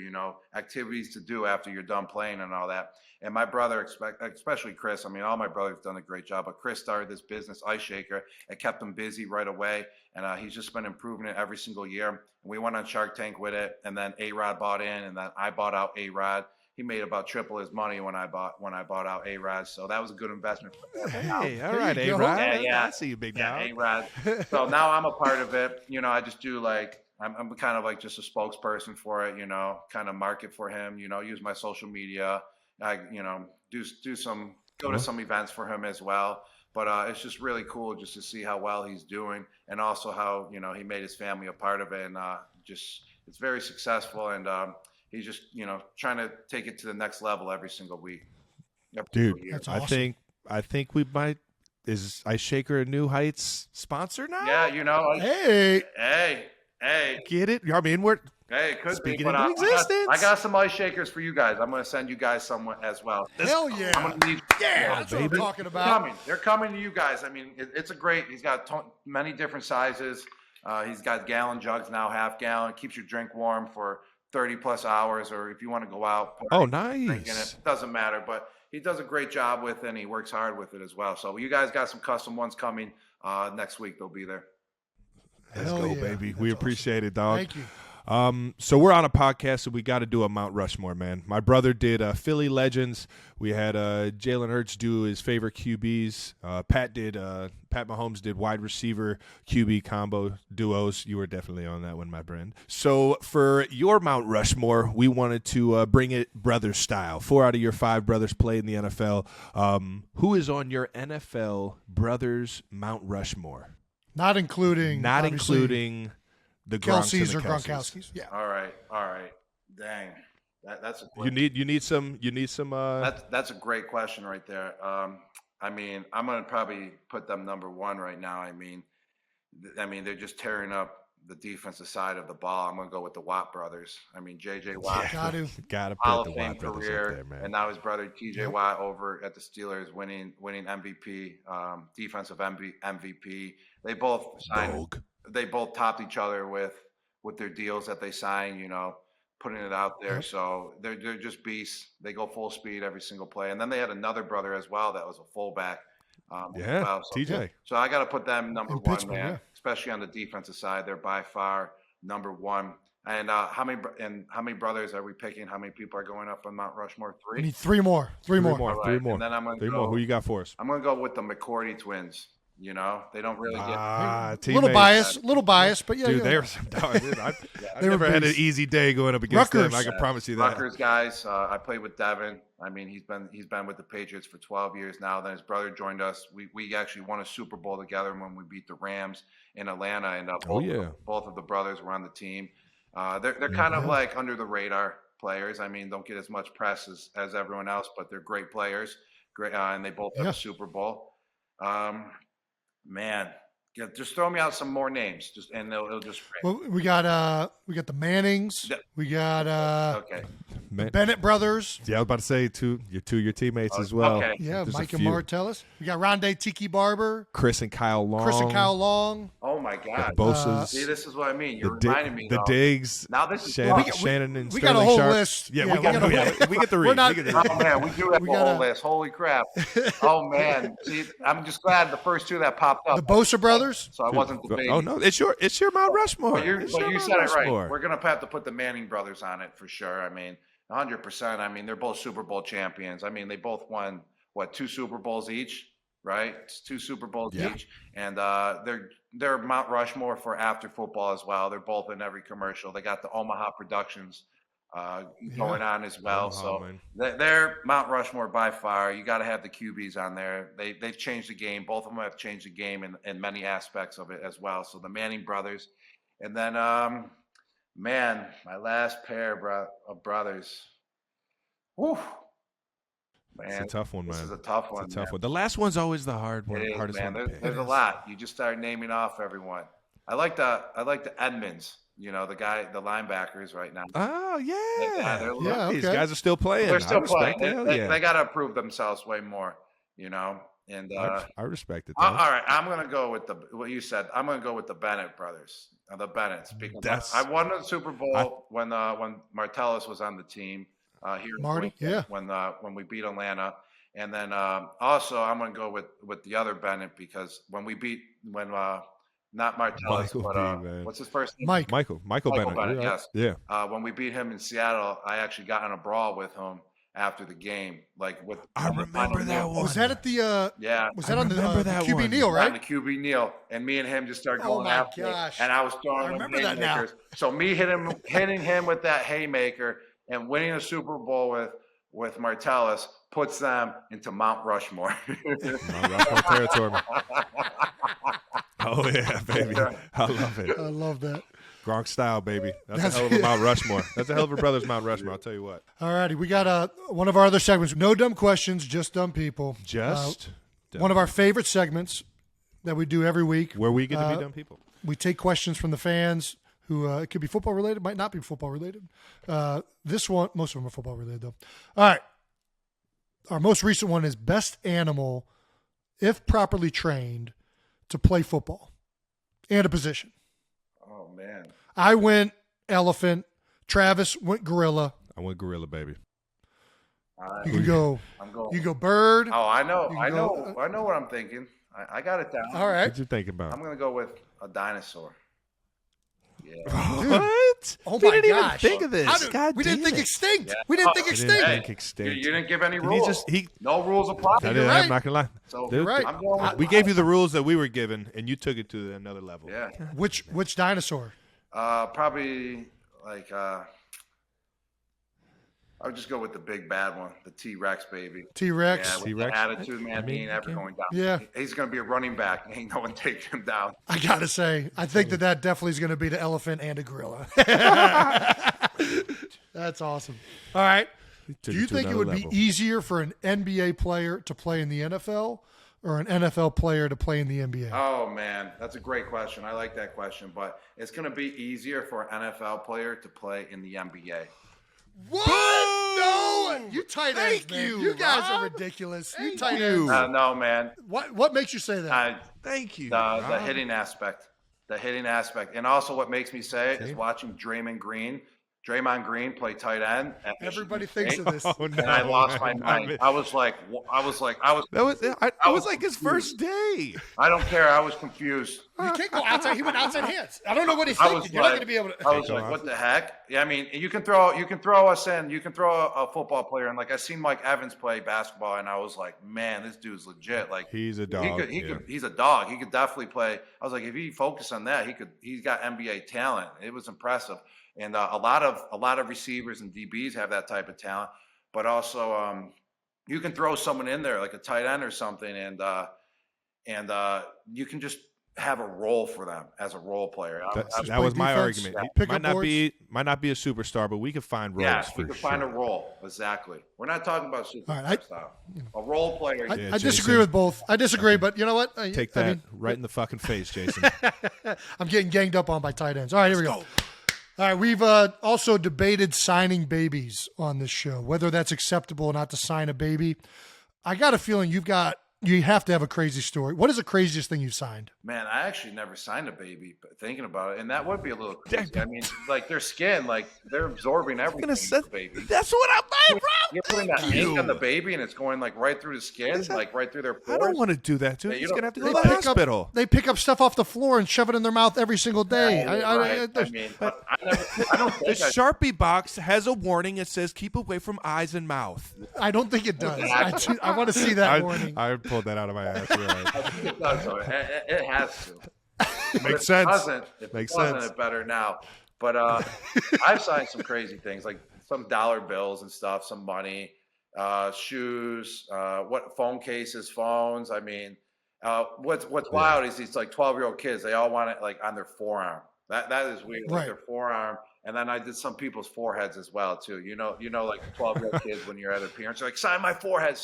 activities to do after you're done playing and all that. And my brother, especially Chris, I mean, all my brothers have done a great job, but Chris started this business, Ice Shaker. It kept him busy right away. And he's just been improving it every single year. And we went on Shark Tank with it. And then A-Rod bought in, and then I bought out A-Rod. He made about triple his money when I bought out A-Rod. So that was a good investment. Hey, all right, A-Rod. Yeah. I see you, big dog. A-Rod. So now I'm a part of it. I just do I'm kind of like just a spokesperson for it, kind of market for him, use my social media. I, do some, go to some events for him as well. But it's just really cool just to see how well he's doing, and also how, he made his family a part of it. And it's very successful. And he's just, trying to take it to the next level every single week. Dude, that's awesome. I think we might. Is Ice Shaker a New Heights sponsor now? Yeah, Hey. Get it? I mean, we're it could speaking be, but into existence. I got some Ice Shakers for you guys. I'm going to send you guys some as well. Hell yeah. I'm gonna need, that's what I'm talking about. They're coming to you guys. I mean, it's he's got many different sizes. He's got gallon jugs now, half gallon. Keeps your drink warm for 30 plus hours, or if you want to go out. Nice. It doesn't matter, but he does a great job with it, and he works hard with it as well. So you guys got some custom ones coming next week. They'll be there. Let's go, baby. We appreciate it, dog. Thank you. So we're on a podcast, so we got to do a Mount Rushmore, man. My brother did Philly Legends. We had Jalen Hurts do his favorite QBs. Pat Mahomes did wide receiver QB combo duos. You were definitely on that one, my friend. So for your Mount Rushmore, we wanted to bring it brothers style. 4 out of your 5 brothers play in the NFL. Who is on your NFL brothers Mount Rushmore? Not including the Kelce's or Gronks. Gronkowski's. Yeah. All right. Dang. That's a you need some That's a great question right there. I mean, I'm going to probably put them number 1 right now. I mean, they're just tearing up the defensive side of the ball. I'm going to go with the Watt brothers. I mean, J.J. Watt, gotta Hall put of the Fame Watt brothers career, up there, man. and now his brother T.J. Watt over at the Steelers, winning MVP, defensive MVP. They both signed. They both topped each other with their deals that they signed. Putting it out there. So they're just beasts. They go full speed every single play. And then they had another brother as well that was a fullback. TJ. So I got to put them number 1, man. Yeah. Especially on the defensive side, they're by far number 1. And how many brothers are we picking? How many people are going up on Mount Rushmore? 3. We need 3 more. 3 more. Right. 3 more. And then I'm going to go. Who you got for us? I'm going to go with the McCourty twins. They don't really get little bias, but yeah. Dude, yeah. they were some dogs. I've never had an easy day going up against them. I can promise you that. Rutgers guys. I played with Devin. I mean, he's been with the Patriots for 12 years now. Then his brother joined us. We actually won a Super Bowl together when we beat the Rams in Atlanta. And both of the brothers were on the team. They're kind of like under the radar players. I mean, don't get as much press as everyone else, but they're great players. Great, and they both have a Super Bowl. Man, just throw me out some more names, and it'll just. Well, we got the Mannings. We got the Bennett brothers. Yeah, I was about to say your teammates as well. Okay. Yeah, Mike and Martellus. We got Rondé Tiki Barber. Chris and Kyle Long. Oh my God. Bosa's. See, this is what I mean. You're reminding me. The Diggs. Now this is Shannon and we Sterling got a whole Sharp. list. Yeah, we get the read. Oh man, we do have a whole list. Holy crap! Oh man, see, I'm just glad the first 2 that popped up. The Bosa brothers. So I wasn't debating. Oh no, it's your Mount Rushmore. But you said it right. We're gonna have to put the Manning brothers on it for sure. I mean, 100%. I mean, they're both Super Bowl champions. I mean, they both won 2 Super Bowls each, right? It's 2 Super Bowls each, and they're Mount Rushmore for after football as well. They're both in every commercial. They got the Omaha Productions going on as well. They're Mount Rushmore by far. You got to have the QBs on there. They've changed the game. Both of them have changed the game in many aspects of it as well. So the Manning brothers, and then man, my last pair of brothers. Whew. Man, it's a tough one, man. This is a tough one. It's a tough one. The last one's always the hard one. It is, hardest man. one to pick. There's a lot. You just start naming off everyone. I like the Edmonds. The linebackers right now. Oh yeah. Okay. These guys are still playing. They're still playing. They They got to prove themselves way more. And I respect it. all right, I'm gonna go with what you said. I'm gonna go with the Bennett brothers, the Bennetts, because I won the Super Bowl when Martellus was on the team here. Marty, yeah. When we beat Atlanta, and then also I'm gonna go with the other Bennett because when not Martellus, but what's his first name? Michael Bennett. Yes. Yeah. When we beat him in Seattle, I actually got in a brawl with him after the game. I remember that one. Was that at the yeah? Was that on the QB Neal, right? On the QB Neal, and me and him just started going after it, and I was throwing him haymakers. So me hitting him with that haymaker and winning a Super Bowl with Martellus puts them into Mount Rushmore. Mount Rushmore territory. Oh yeah, baby! I love it. I love that. Gronk style, baby. That's a hell of a Mount Rushmore. That's a hell of a brothers Mount Rushmore. I'll tell you what. All righty, we got one of our other segments. No dumb questions, just dumb people. One of our favorite segments that we do every week, where we get to be dumb people. We take questions from the fans who it could be football related, might not be football related. This one, most of them are football related though. All right, our most recent one is best animal, if properly trained, to play football and a position. Oh man. I went elephant. Travis went gorilla. I went gorilla, baby. You can go. I'm going. You go bird. Oh, I know. I know what I'm thinking. I got it down. All right. What you thinking about? I'm gonna go with a dinosaur. Yeah. What? Oh we my didn't gosh. even think of this. We didn't think extinct. Yeah. We didn't think extinct. You didn't give any rules. No rules apply. I'm not gonna lie. So you're right. We gave you the rules that we were given, and you took it to another level. Yeah. Which dinosaur? Probably like I would just go with the big bad one, the T-Rex, baby. T-Rex. Yeah, with T-Rex. the attitude, man, he ain't ever going down. Yeah. He's going to be a running back. Ain't no one taking him down. I got to say, I think that definitely is going to be the elephant and a gorilla. That's awesome. All right. Do you think it would be easier for an NBA player to play in the NFL or an NFL player to play in the NBA? Oh, man, that's a great question. I like that question, but it's going to be easier for an NFL player to play in the NBA. What? No, you tight ends, man. You guys are ridiculous. You tight ends. No, man. What makes you say that? Thank you. The hitting aspect. The hitting aspect. And also what makes me say it is watching Draymond Green play tight end. Everybody thinks of this. Oh, no, and I lost my mind. I was like, that was like his first day. I don't care. I was confused. You can't go outside. He went outside hands. I don't know what he's thinking. You're not going to be able to. I was like, what the heck? Yeah, I mean, you can throw us in. You can throw a football player in. Like I seen Mike Evans play basketball, and I was like, man, this dude's legit. Like he's a dog. He's a dog. He could definitely play. I was like, if he focused on that, he's got NBA talent. It was impressive. And a lot of receivers and DBs have that type of talent, but also you can throw someone in there like a tight end or something, and you can just have a role for them as a role player. That was my argument. Yeah. He might not be a superstar, but we could find roles. Yeah, for we could sure. find a role. Exactly. We're not talking about superstar style. A role player. I disagree with both. I disagree, but you know what? Take that right in the fucking face, Jason. I'm getting ganged up on by tight ends. All right, here we go. All right, we've also debated signing babies on this show, whether that's acceptable or not to sign a baby. I got a feeling you have to have a crazy story. What is the craziest thing you've signed? Man, I actually never signed a baby, but thinking about it, and that would be a little crazy. I mean, like their skin, like they're absorbing everything. The baby. That's what I'm like, bro. You're putting that ink on the baby, and it's going like right through the skin, like right through their pores. I don't want to do that, dude. He's gonna have to go to the pick hospital. They pick up stuff off the floor and shove it in their mouth every single day. I don't think the Sharpie box has a warning. It says keep away from eyes and mouth. I don't think it does. I want to see that warning. I pulled that out of my ass. Right. I think it does, though. It has to. Makes sense. Makes sense. It better now. But I've signed some crazy things, like some dollar bills and stuff, some money, shoes, phone cases, phones. I mean, what's wild is these like 12-year-old kids. They all want it like on their forearm. That is weird. Like their forearm. And then I did some people's foreheads as well too. You know, like 12-year-old kids when you're at their parents, they're like, sign my forehead,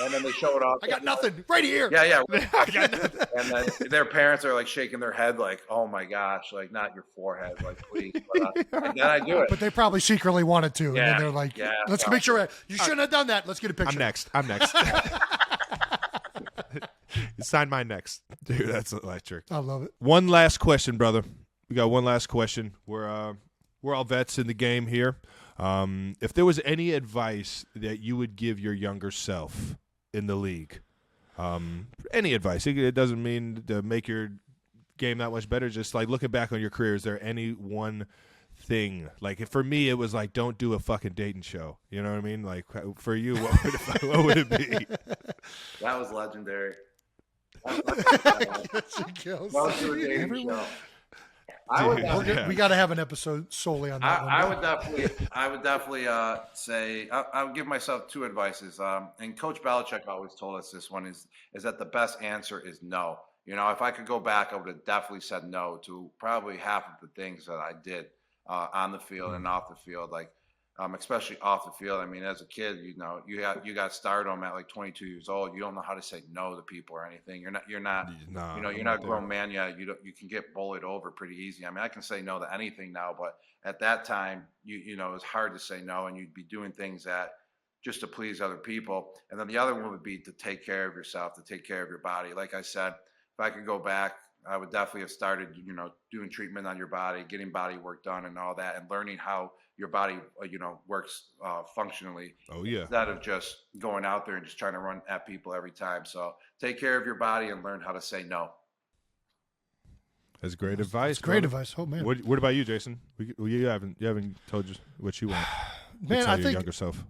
and then they show it off. I got nothing right here. Yeah. I got nothing. And then their parents are like shaking their head, like, oh my gosh, like not your forehead, like please. But, and then I do it. But they probably secretly wanted to, and then they're like, let's make sure you shouldn't have done that. Let's get a picture. I'm next. Sign mine next. Dude, that's electric. I love it. One last question, brother. We got one last question. We're all vets in the game here. If there was any advice that you would give your younger self in the league, any advice, it doesn't mean to make your game that much better. Just like looking back on your career, is there any one thing? Like for me, it was like, don't do a fucking dating show. You know what I mean? Like for you, what would it be? That was legendary. Gilfs. That was a dating show. We got to have an episode solely on that one. I would definitely say I would give myself two advices. And Coach Belichick always told us this one is that the best answer is no. You know, if I could go back, I would have definitely said no to probably half of the things that I did on the field and off the field. Like, especially off the field. I mean, as a kid, you know, you got stardom at like 22 years old. You don't know how to say no to people or anything. You're not a grown man yet. You can get bullied over pretty easy. I mean, I can say no to anything now, but at that time, you know, it's hard to say no, and you'd be doing things that just to please other people. And then the other one would be to take care of yourself, to take care of your body. Like I said, if I could go back, I would definitely have started, you know, doing treatment on your body, getting body work done and all that, and learning how your body, you know, works functionally. Oh, yeah. Instead of just going out there and just trying to run at people every time. So take care of your body and learn how to say no. That's great advice. Great advice. Oh, man. What about you, Jason? You haven't told us what you want. Man, I think your younger self.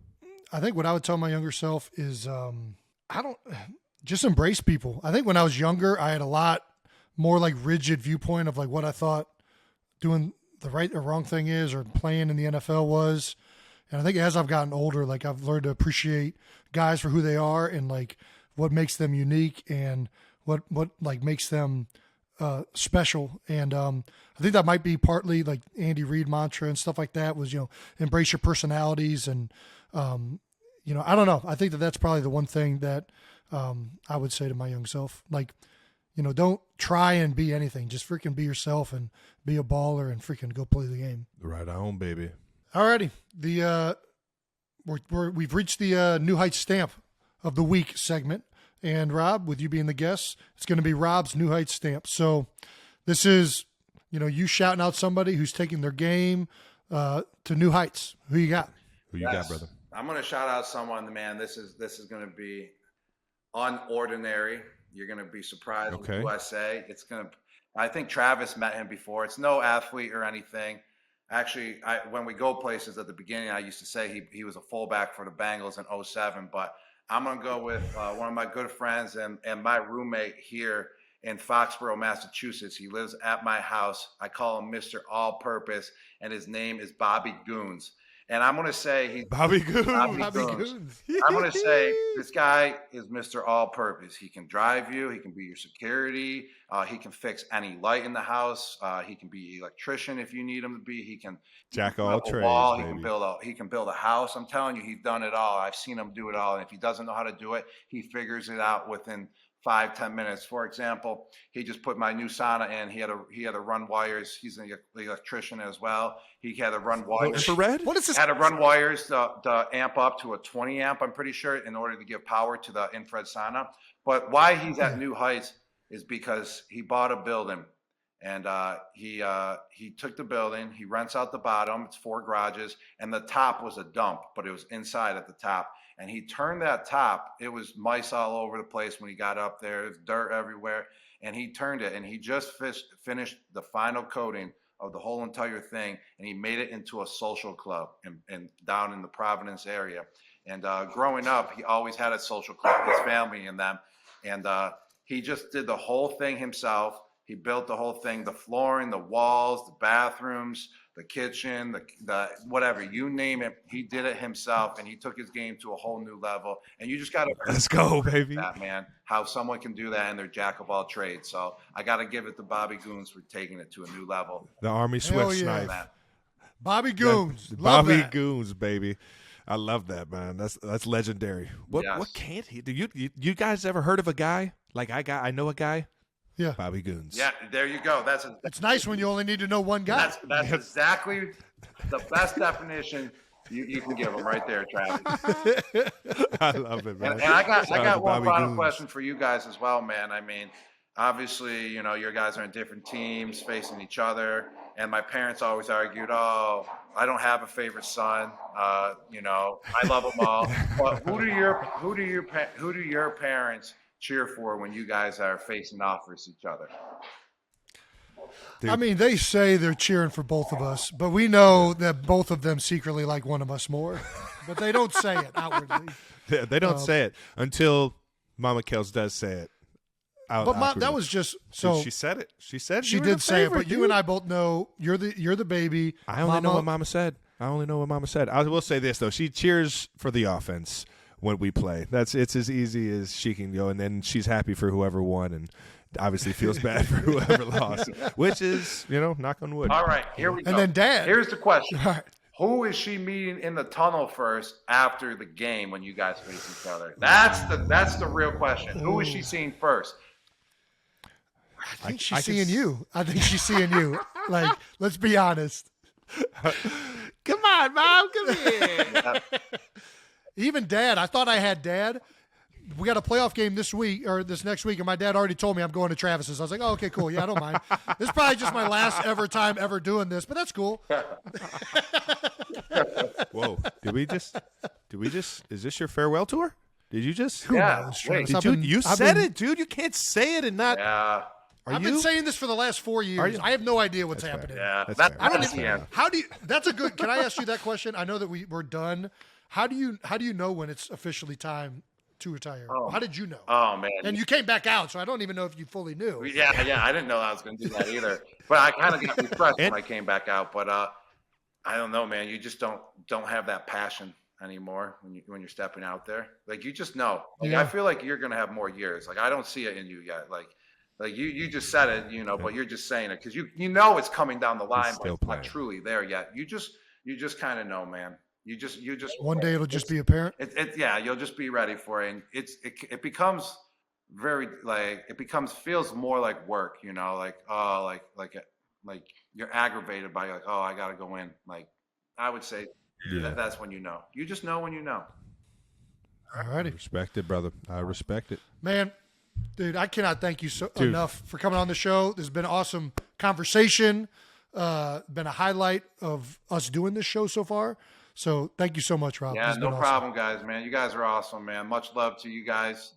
I think what I would tell my younger self is just embrace people. I think when I was younger, I had a lot more like rigid viewpoint of like what I thought doing the right or wrong thing is or playing in the NFL was. And I think as I've gotten older, like I've learned to appreciate guys for who they are and like what makes them unique and what like makes them special. And I think that might be partly like Andy Reid mantra and stuff like that was, you know, embrace your personalities. And, you know, I don't know. I think that's probably the one thing that I would say to my young self. Like, you know, don't try and be anything. Just freaking be yourself and be a baller and freaking go play the game. Right on, baby. Alrighty. We've reached the New Heights Stamp of the Week segment. And Rob, with you being the guest, it's going to be Rob's New Heights Stamp. So this is, you know, you shouting out somebody who's taking their game to new heights. Who you got? Who you got, brother? I'm going to shout out someone, man. This is going to be unordinary. You're going to be surprised with who I say. I think Travis met him before. It's no athlete or anything. Actually, when we go places at the beginning, I used to say he was a fullback for the Bengals in 2007. But I'm going to go with one of my good friends and my roommate here in Foxborough, Massachusetts. He lives at my house. I call him Mr. All-Purpose, and his name is Bobby Goons. And I'm going to say he's Bobby Goons. I'm going to say this guy is Mr. All-Purpose. He can drive you. He can be your security. He can fix any light in the house. He can be an electrician if you need him to be. He can jack all trades. He can build a house. I'm telling you, he's done it all. I've seen him do it all. And if he doesn't know how to do it, he figures it out within 5-10 minutes. For example, he just put my new sauna in. He had to run wires. He's an electrician as well. He had to run wires. Infrared? What is this? Had to run wires to amp up to a 20 amp, I'm pretty sure, in order to give power to the infrared sauna. But why he's at New Heights is because he bought a building, and he took the building. He rents out the bottom. It's 4 garages, and the top was a dump, but it was inside at the top. And he turned that top. It was mice all over the place when he got up there. There was dirt everywhere. And he turned it, and he just finished the final coating of the whole entire thing, and he made it into a social club and down in the Providence area. And growing up, he always had a social club, his family and them. And he just did the whole thing himself. He built the whole thing, the flooring, the walls, the bathrooms, the kitchen, the whatever, you name it. He did it himself, and he took his game to a whole new level. And you just got to let's go, baby. That man, how someone can do that, and they're jack of all trades. So I got to give it to Bobby Goons for taking it to a new level. The Army Swift knife. Bobby Goons, Bobby Goons, baby. I love that, man. That's legendary. What can't he do? You guys ever heard of a guy like I know a guy? Yeah, Bobby Goons. Yeah, there you go. It's nice when you only need to know one guy. That's exactly the best definition You can give them right there, Travis. I love it, man. And I got one Bobby final Goons. question for you guys as well, man. I mean, obviously, your guys are in different teams facing each other. And my parents always argued, oh, I don't have a favorite son. I love them all. But who do your parents cheer for when you guys are facing off versus each other? Dude. I mean, they say they're cheering for both of us, but we know that both of them secretly like one of us more. But they don't say it outwardly. Yeah, they don't say it until Mama Kels does say it. But that was just so. Dude, she said it. She said she did say it. But you and I both know you're the baby. I only know what Mama said. I will say this though: she cheers for the offense when we play. It's as easy as she can go, and then she's happy for whoever won, and obviously feels bad for whoever lost, which is knock on wood. All right, here we go. And then Dad. Here's the question. All right. Who is she meeting in the tunnel first after the game when you guys face each other? That's the real question. Who is she seeing first? I think she's seeing you. I think she's seeing you. Like, let's be honest. Come on, Mom. Come here. Even Dad. I thought I had Dad. We got a playoff game this next week, and my dad already told me I'm going to Travis's. I was like, oh, okay, cool. Yeah, I don't mind. This is probably just my last time ever doing this, but that's cool. Whoa. Did we just, is this your farewell tour? Did you just? Who knows, wait. Travis? You said it, dude. You can't say it and not. Yeah. I've been saying this for the last 4 years. I have no idea what's happening. Yeah. That's That's fair. That's a good, can I ask you that question? I know that we're done. How do you know when it's officially time to retire? How did you know? Oh, man. And you came back out, so I don't even know if you fully knew. Yeah. I didn't know I was going to do that either. But I kind of got refreshed when I came back out. But I don't know, man. You just don't have that passion anymore when you're stepping out there. Like, you just know. Like, I feel like you're going to have more years. Like, I don't see it in you yet. Like you just said it, but you're just saying it because you know it's coming down the line, but it's not truly there yet. You just kind of know, man. You just one day it'll just be apparent. You'll just be ready for it. And it becomes very feels more like work, like you're aggravated by like, oh, I gotta go in. Like, I would say that's when you know. You just know when you know. All righty. Respect it, brother. I respect it. Man, dude, I cannot thank you enough for coming on the show. This has been an awesome conversation. Been a highlight of us doing this show so far. So thank you so much, Rob. Yeah, no problem, guys, man. You guys are awesome, man. Much love to you guys.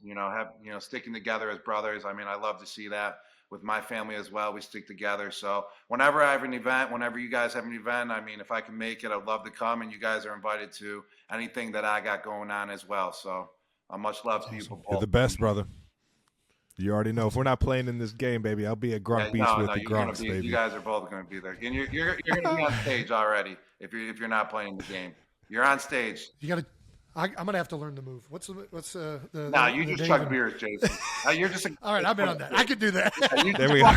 Sticking together as brothers. I mean, I love to see that with my family as well. We stick together. So whenever I have an event, whenever you guys have an event, I mean, if I can make it, I'd love to come. And you guys are invited to anything that I got going on as well. So much love to you both. You're the best, brother. You already know. If we're not playing in this game, baby, I'll be at Gronk Beach with the Gronks, baby. You guys are both going to be there. And you're going to be on stage already if you're not playing the game. You're on stage. You got to. I'm gonna have to learn the move. What's the? Nah, you just chug beers, Jason. You're just all right. I've been on that. I could do that. There we go. You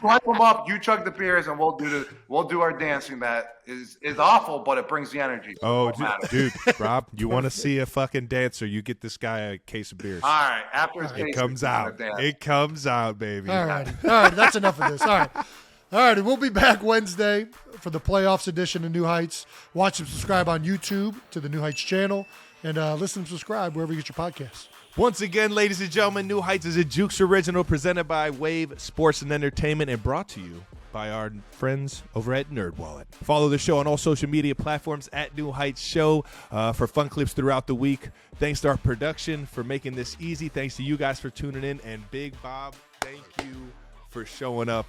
hype them up. You chug the beers, and we'll do our dancing. That is awful, but it brings the energy. Oh, dude, Rob, you want to see a fucking dancer? You get this guy a case of beers. All right, after his it comes out. It comes out, baby. All right. That's enough of this. All right. We'll be back Wednesday for the playoffs edition of New Heights. Watch and subscribe on YouTube to the New Heights channel, and listen and subscribe wherever you get your podcasts. Once again, ladies and gentlemen, New Heights is a Jukes original presented by Wave Sports and Entertainment and brought to you by our friends over at NerdWallet. Follow the show on all social media platforms at New Heights Show for fun clips throughout the week. Thanks to our production for making this easy. Thanks to you guys for tuning in. And Big Bob, thank you for showing up.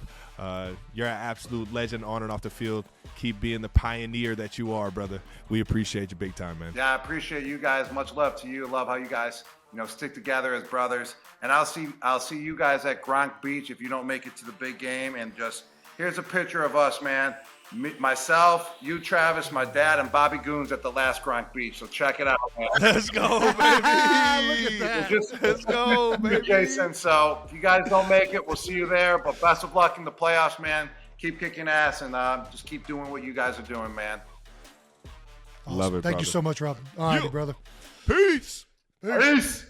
You're an absolute legend on and off the field. Keep being the pioneer that you are, brother. We appreciate you big time, man. Yeah, I appreciate you guys. Much love to you. Love how you guys, stick together as brothers. And I'll see you guys at Gronk Beach if you don't make it to the big game. And just here's a picture of us, man. Myself, you, Travis, my dad, and Bobby Goons at the last Gronk Beach. So check it out, man. Let's go, baby. Look at that. Let's go, baby. Jason. So if you guys don't make it, we'll see you there. But best of luck in the playoffs, man. Keep kicking ass and just keep doing what you guys are doing, man. Awesome. Love it, Thank brother. you so much, Rob. All right, brother. Peace. Peace.